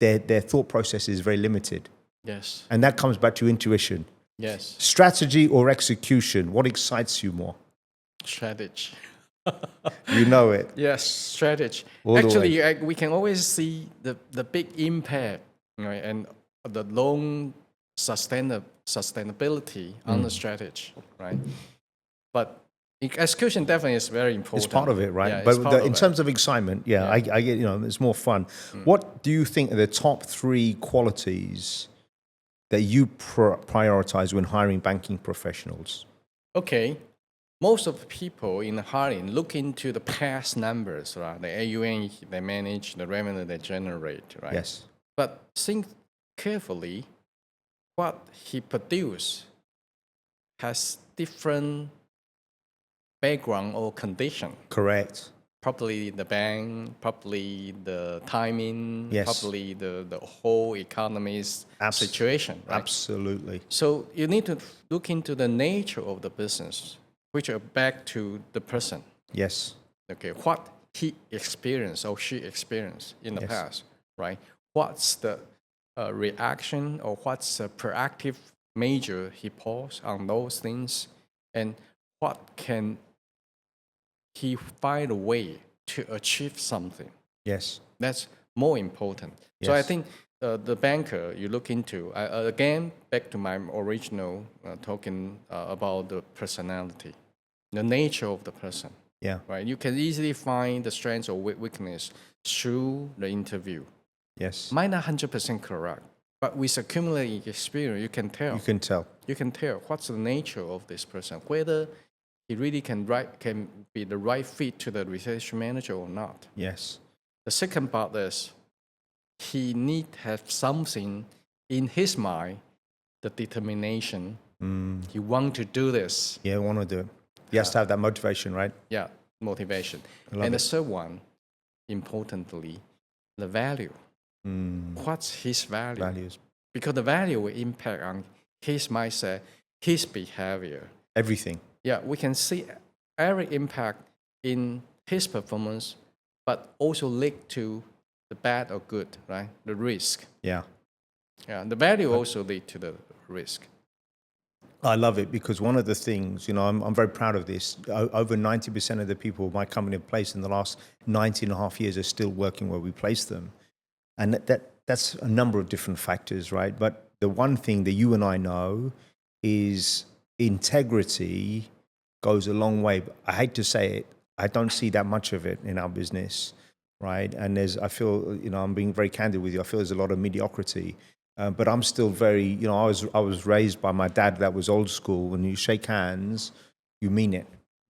their thought process is very limited. Yes. And that comes back to intuition. Yes. Strategy or execution, what excites you more? Strategy. You know it. Yes, strategy. All actually, we can always see the big impact, right, and the long sustainability on the strategy, right? But execution definitely is very important. It's part of it, right? Yeah, but in terms of excitement, I get, it's more fun. What do you think are the top 3 qualities that you prioritize when hiring banking professionals? Okay. Most of the people in hiring look into the past numbers, right? The AUM they manage, the revenue they generate, right? Yes. But think carefully, what he produced has different background or condition. Correct. Probably the bank, probably the timing, probably the whole economy's situation. Right? Absolutely. So you need to look into the nature of the business, which are back to the person. Yes. Okay, what he experienced or she experienced in the past, right? What's the reaction or what's the proactive measure he pulls on those things, and what can he find a way to achieve something? Yes. That's more important. Yes. So I think the banker you look into, again, back to my original talking about the personality, the nature of the person. Yeah. Right. You can easily find the strengths or weakness through the interview. Yes. Might not 100% correct, but with accumulating experience, you can tell. You can tell. You can tell what's the nature of this person, whether he really can be the right fit to the research manager or not. Yes. The second part is he need to have something in his mind, the determination. He want to do this. Yeah, I want to do it. He has to have that motivation, right? Yeah, motivation. And the third one, importantly, the value. What's his value? Values. Because the value will impact on his mindset, his behavior. Everything. Yeah, we can see every impact in his performance, but also link to the bad or good, right? The risk. Yeah. Yeah, the value also lead to the risk. I love it because one of the things, I'm very proud of this. Over 90% of the people my company have placed in the last 19 and a half years are still working where we placed them. And that's a number of different factors, right? But the one thing that you and I know is integrity goes a long way. I hate to say it, I don't see that much of it in our business, right? And I feel, I'm being very candid with you. I feel there's a lot of mediocrity. But I'm still very, I was raised by my dad that was old school. When you shake hands, you mean it.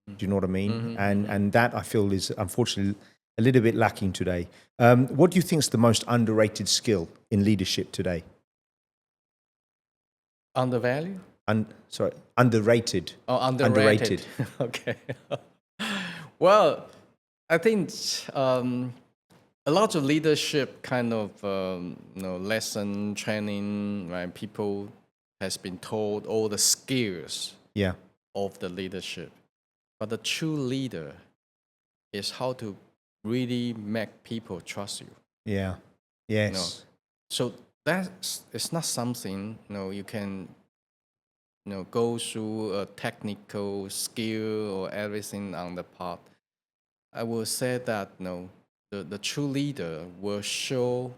Do you know what I mean? Mm-hmm. And that I feel is unfortunately a little bit lacking today. What do you think is the most underrated skill in leadership today? Undervalued? Underrated. Oh, underrated. Okay. Well, I think a lot of leadership kind of lesson training, right? People has been told all the skills of the leadership, but the true leader is how to really make people trust you. Yeah. Yes. So it's not something you can go through a technical skill or everything on the part. I will say that the true leader will show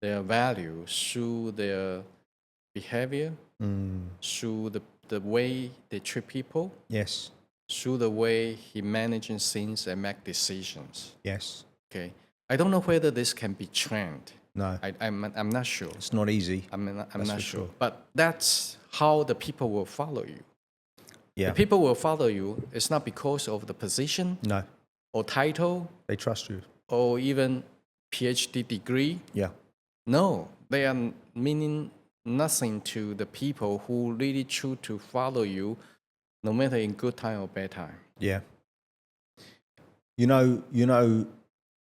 their value through their behavior, through the way they treat people, yes, through the way he manages things and make decisions. Yes. Okay. I don't know whether this can be trained. No. I'm not sure. It's not easy. I'm not sure. But that's how the people will follow you. Yeah. The people will follow you. It's not because of the position. No. Or title. They trust you. Or even PhD degree. Yeah. No, they are meaning nothing to the people who really choose to follow you, no matter in good time or bad time. Yeah.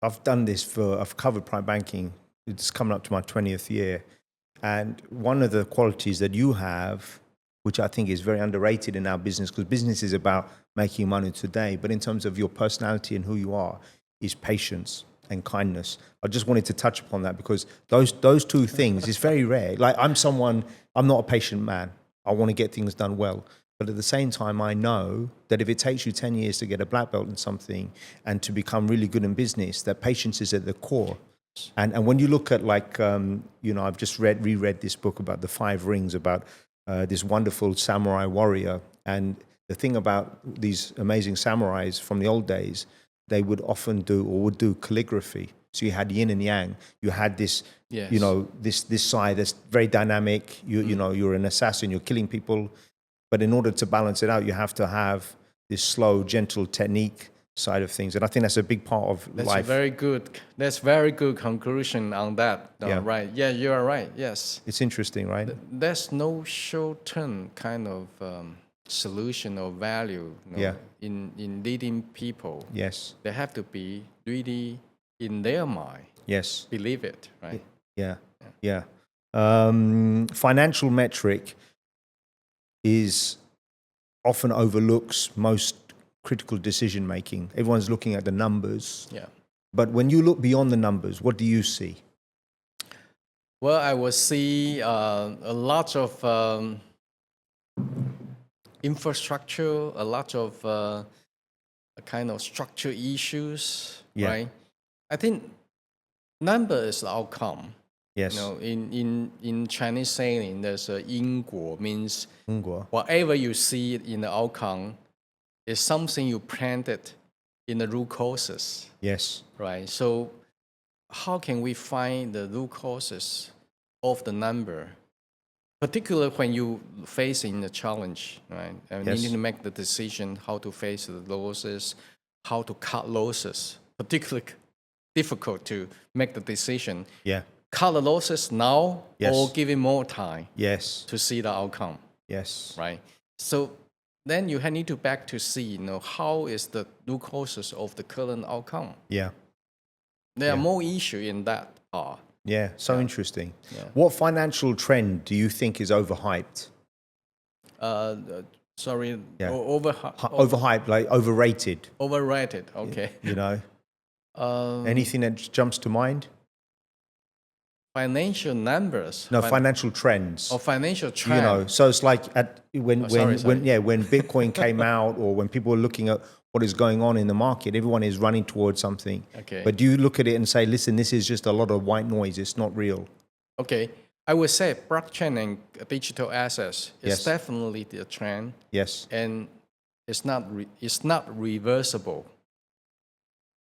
I've done this I've covered private banking. It's coming up to my 20th year. And one of the qualities that you have, which I think is very underrated in our business, because business is about making money today, but in terms of your personality and who you are, is patience and kindness. I just wanted to touch upon that because those two things is very rare. Like I'm not a patient man. I want to get things done well. But at the same time, I know that if it takes you 10 years to get a black belt in something and to become really good in business, that patience is at the core. And when you look at I've just reread this book about the 5 rings, about this wonderful samurai warrior. And the thing about these amazing samurais from the old days, they would often would do calligraphy. So you had yin and yang. You had this, yes. This side that's very dynamic. You're an assassin. You're killing people. But in order to balance it out, you have to have this slow, gentle technique side of things. And I think that's a big part of life. That's very good conclusion on that. Yeah. Right. Yeah, you are right. Yes. It's interesting, right? There's no short-term kind of solution or value in leading people. Yes. They have to be really in their mind. Yes. Believe it, right? Yeah. Financial metric is often overlooks most critical decision making. Everyone's looking at the numbers. Yeah. But when you look beyond the numbers, what do you see? Well, I will see a lot of infrastructure, a lot of kind of structure issues, right? I think number is the outcome. Yes. In Chinese saying, there's a 因果 means 因果. whatever you see in the outcome is something you planted in the root causes. Yes. Right. So how can we find the root causes of the number, particularly when you facing the challenge, right? And you need to make the decision how to face the losses, how to cut losses. Particularly difficult to make the decision. Yeah. Cut the losses now or give it more time. Yes. To see the outcome. Yes. Right. So then you need to back to see, how is the root causes of the current outcome. Yeah. There are more issues in that part. Yeah, so interesting. Yeah. What financial trend do you think is overhyped? Sorry, overhyped, like overrated. Overrated, okay. Anything that jumps to mind? Financial numbers. No, financial trends. Or financial trends. So it's like when Bitcoin came out, or when people were looking at what is going on in the market, everyone is running towards something. Okay. But do you look at it and say, listen, this is just a lot of white noise, it's not real? Okay. I would say blockchain and digital assets is definitely the trend. Yes. And it's not reversible.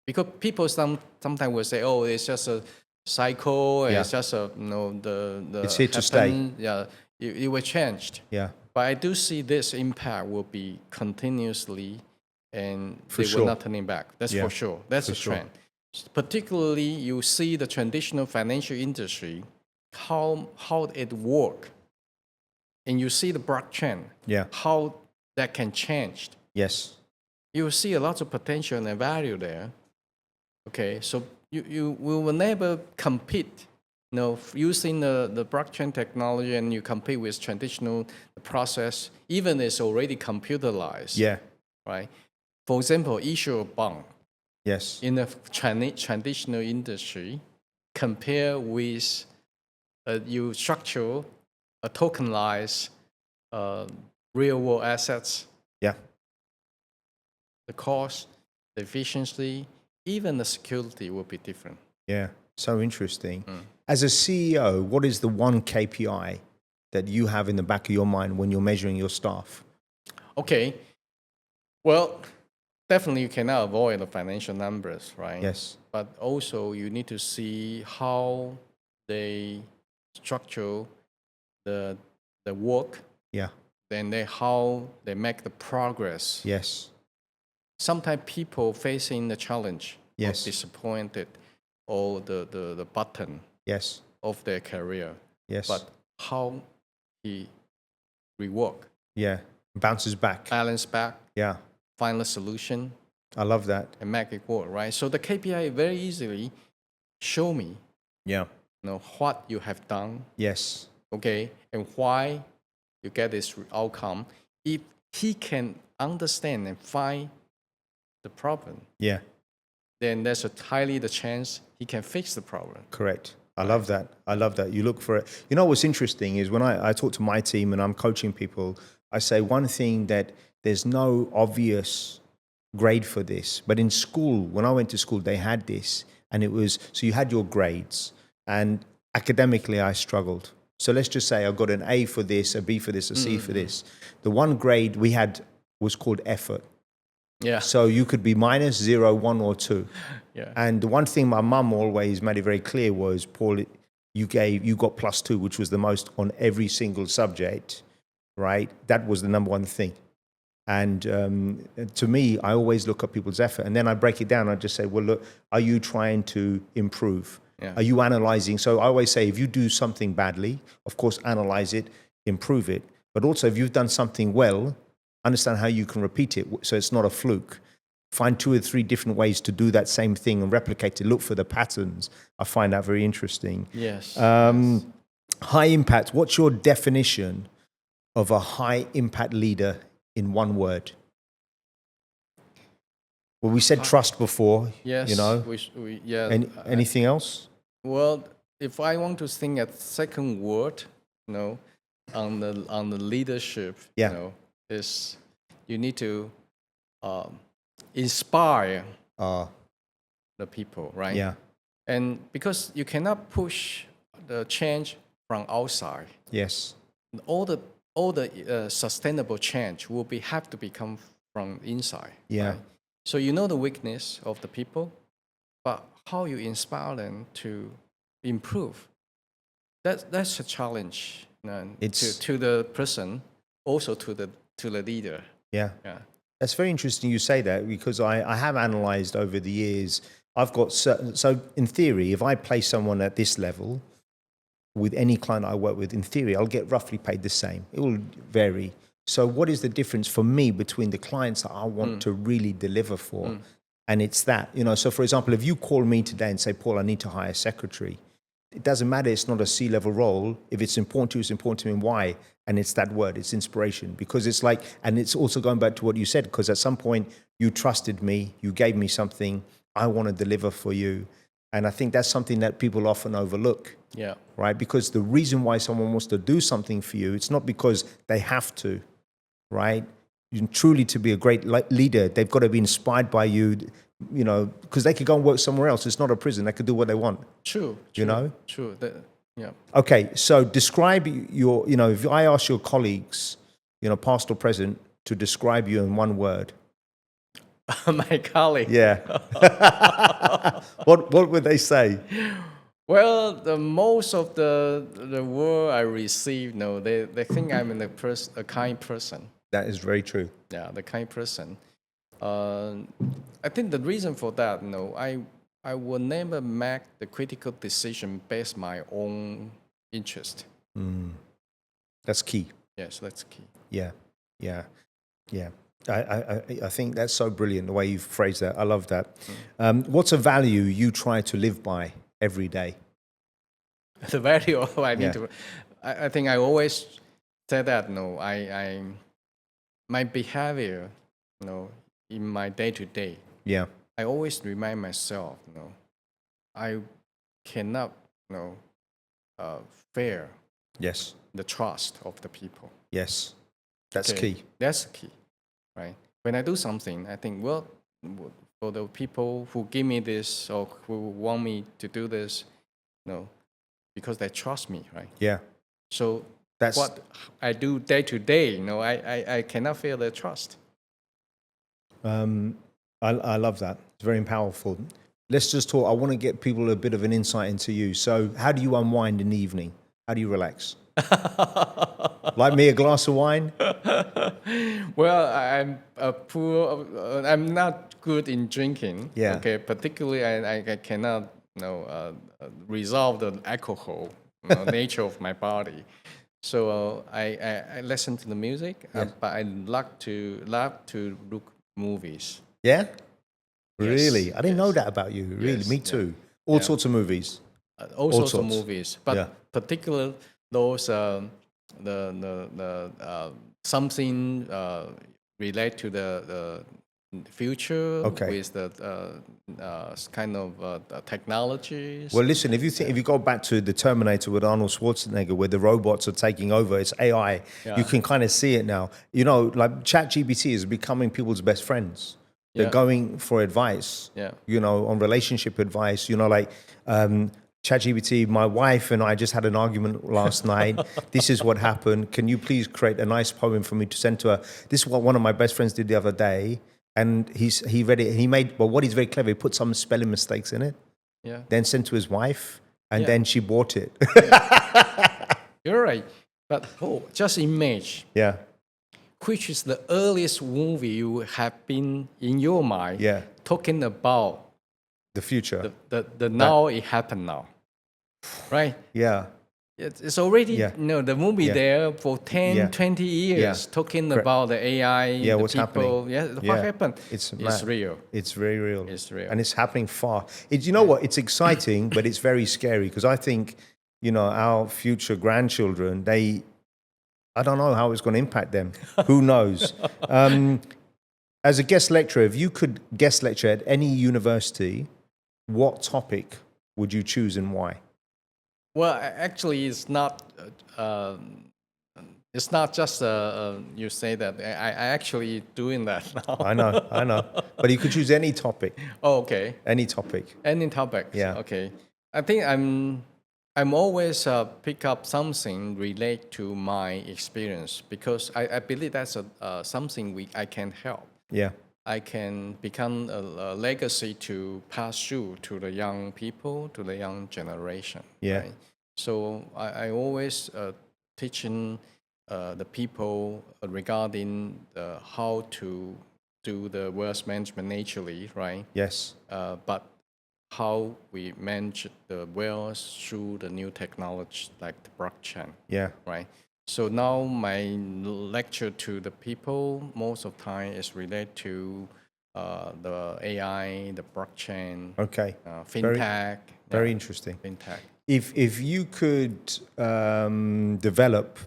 Because people sometimes will say, oh, it's just a cycle, it's just it's here to stay. Yeah, it will change. Yeah. But I do see this impact will be continuously, and they will not turning back. That's for sure. That's a trend. Particularly, you see the traditional financial industry, how it work, and you see the blockchain, how that can change. Yes. You will see a lot of potential and value there. Okay, so you will never compete, using the blockchain technology, and you compete with traditional process, even it's already computerized. Yeah. Right. For example, issue a bond. Yes. In the traditional industry, compare with you structure a tokenized real world assets. Yeah. The cost, the efficiency, even the security will be different. Yeah, so interesting. As a CEO, what is the one KPI that you have in the back of your mind when you're measuring your staff? Okay. Well, definitely you cannot avoid the financial numbers, right? Yes. But also you need to see how they structure the work. Yeah. Then how they make the progress. Yes. Sometimes people facing the challenge, or disappointed, or the button of their career. Yes. But how he rework. Yeah. Bounces back. Balance back. Yeah. Find a solution. I love that. And make it work, right? So the KPI very easily show me what you have done. Yes. Okay. And why you get this outcome. If he can understand and find the problem, then there's highly the chance he can fix the problem. Correct. I love that. I love that. You look for it. You know what's interesting is when I talk to my team and I'm coaching people, I say one thing, that there's no obvious grade for this. But in school, when I went to school, they had this. And it was, so you had your grades. And academically, I struggled. So let's just say I got an A for this, a B for this, a C for this. The one grade we had was called effort. Yeah. So you could be minus 0, 1, or 2. Yeah. And the one thing my mum always made it very clear was, Paul, you got +2, which was the most on every single subject, right? That was the number one thing. And to me, I always look at people's effort, and then I break it down. I just say, well, look, are you trying to improve? Are you analyzing? So I always say, if you do something badly, of course, analyze it, improve it. But also, if you've done something well, understand how you can repeat it so it's not a fluke. Find 2 or 3 different ways to do that same thing and replicate it. Look for the patterns. I find that very interesting. Yes. High impact. What's your definition of a high impact leader in one word? Well, we said trust before. Yes. Anything else? Well, if I want to think a second word, on the leadership, is you need to inspire the people, right? Yeah. And because you cannot push the change from outside. Yes. All the sustainable change will have to become from inside. Yeah. Right? So you know the weakness of the people, but how you inspire them to improve. That's a challenge to the person, also to the leader. Yeah. That's very interesting you say that, because I have analyzed over the years. I've got certain, so in theory, if I place someone at this level with any client I work with, in theory, I'll get roughly paid the same. It will vary. So what is the difference for me between the clients that I want to really deliver for? And it's that, so for example, if you call me today and say, Paul, I need to hire a secretary, it doesn't matter. It's not a C-level role. If it's important to you, it's important to me. And why? And it's that word, it's inspiration. Because it's like, and it's also going back to what you said, because at some point you trusted me, you gave me something, I want to deliver for you. And I think that's something that people often overlook. Yeah. Right? Because the reason why someone wants to do something for you, it's not because they have to, right? Truly to be a great leader, they've got to be inspired by you, because they could go and work somewhere else. It's not a prison. They could do what they want. True. True. Yeah. Okay. So describe your, if I ask your colleagues, past or present, to describe you in one word. My colleague. Yeah. What would they say? Well, the most of the word I receive, they think I'm a kind person. That is very true. Yeah, the kind person. I think the reason for that, I will never make the critical decision based my own interest. That's key. Yes, that's key. Yeah. I think that's so brilliant the way you phrase that. I love that. What's a value you try to live by every day? The value I need to. I think I always say that. My behavior, in my day to day. Yeah. I always remind myself, I cannot, fail. Yes. The trust of the people. Yes. That's key. That's key, right? When I do something, I think, well, for the people who give me this or who want me to do this, because they trust me, right? Yeah. So that's what I do day to day. I cannot feel their trust. I love that. It's very powerful. Let's just talk. I want to get people a bit of an insight into you. So how do you unwind in the evening? How do you relax? Like me, a glass of wine? Well, I'm poor. I'm not good in drinking. Yeah. Okay. Particularly, I cannot, resolve the alcohol nature of my body. So I listen to the music, but I love to look movies. Yeah. Really? I didn't know that about you. Really, me too. All sorts of movies. All sorts of movies, but particularly those something relate to the future with the kind of technologies. Well, listen, if you go back to the Terminator with Arnold Schwarzenegger, where the robots are taking over, it's AI. You can kind of see it now. Like ChatGPT is becoming people's best friends. They're going for advice. On relationship advice. ChatGPT, my wife and I just had an argument last night. This is what happened. Can you please create a nice poem for me to send to her? This is what one of my best friends did the other day. And he read it. He made, but what he's very clever, he put some spelling mistakes in it. Yeah. Then sent to his wife, and then she bought it. You're right. But just imagine. Yeah. Which is the earliest movie you have been in your mind talking about the future. The now it happened now. Right? Yeah. It's already, the movie there for 10, 20 years talking about the AI, what's people. Happening. What happened? It's real. It's very real. It's real. And it's happening far. You know what? It's exciting, but it's very scary because I think, our future grandchildren, I don't know how it's going to impact them. Who knows? As a guest lecturer, if you could guest lecture at any university, what topic would you choose and why? Well, actually, it's not just you say that. I actually doing that now. I know. But you could choose any topic. Oh, okay. Any topic. Any topic. Yeah. Okay. I think I'm I'm always pick up something relate to my experience because I believe that's something I can help. Yeah. I can become a legacy to pass through to the young people, to the young generation. Yeah. Right? So I always teaching the people regarding how to do the wealth management naturally, right? Yes. But how we manage the wealth through the new technology like the blockchain. Yeah. Right. So now my lecture to the people most of the time is related to the AI, the blockchain, Okay. Fintech. Very interesting. Fintech. If you could develop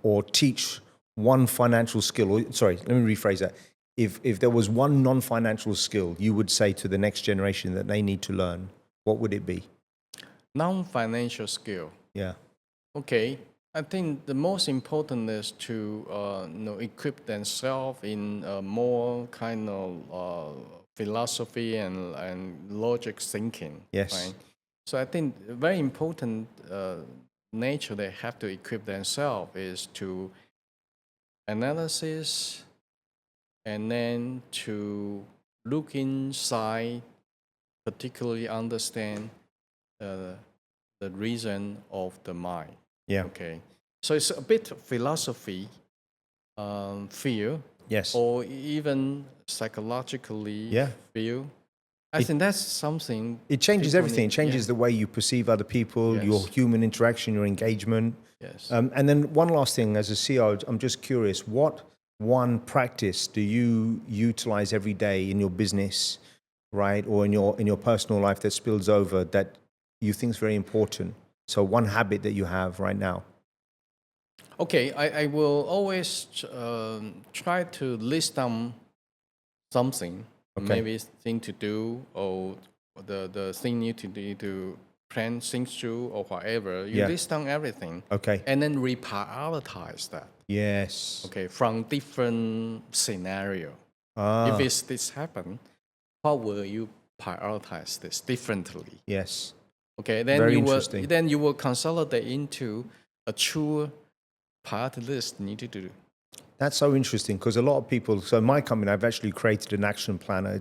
or teach one financial skill, or sorry, let me rephrase that. If there was one non-financial skill you would say to the next generation that they need to learn, what would it be? Non-financial skill. Yeah. Okay. I think the most important is to equip themselves in more kind of philosophy and logic thinking. Yes. Right? So I think very important nature they have to equip themselves is to analysis and then to look inside, particularly understand the reason of the mind. Yeah. Okay. So it's a bit philosophy, feel, Yes. or even psychologically feel. I think that's something. It changes everything. It changes the way you perceive other people, your human interaction, your engagement. Yes. And then one last thing, as a CEO, I'm just curious, what one practice do you utilize every day in your business, right, or in your personal life that spills over that you think is very important? So one habit that you have right now. Okay, I will always try to list down something, maybe thing to do or the thing you need to plan things through or whatever. You list down everything. Okay. And then reprioritize that. Yes. Okay, from different scenario. If this happen, how will you prioritize this differently? Yes. Okay, then you will consolidate into a true priority list needed to do. That's so interesting because a lot of people, so my company, I've actually created an action planner.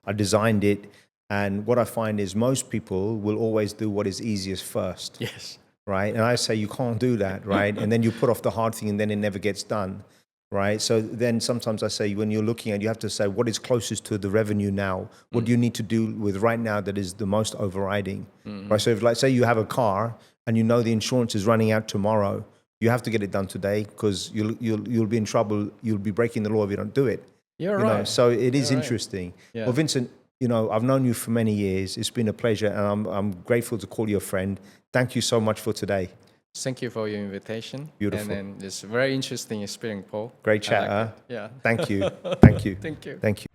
I designed it. And what I find is most people will always do what is easiest first. Yes. Right. And I say, you can't do that. Right. And then you put off the hard thing and then it never gets done. Right. So then sometimes I say, when you're looking at, you have to say, what is closest to the revenue now? What do you need to do with right now that is the most overriding? Right. So if, like, say you have a car and you know the insurance is running out tomorrow, you have to get it done today because you'll be in trouble. You'll be breaking the law if you don't do it. You're right. So it is interesting. Yeah. Well, Vincent, I've known you for many years. It's been a pleasure, and I'm grateful to call you a friend. Thank you so much for today. Thank you for your invitation. Beautiful. And it's a very interesting experience, Paul. Great chat. Yeah. Thank you. Thank you. Thank you. Thank you.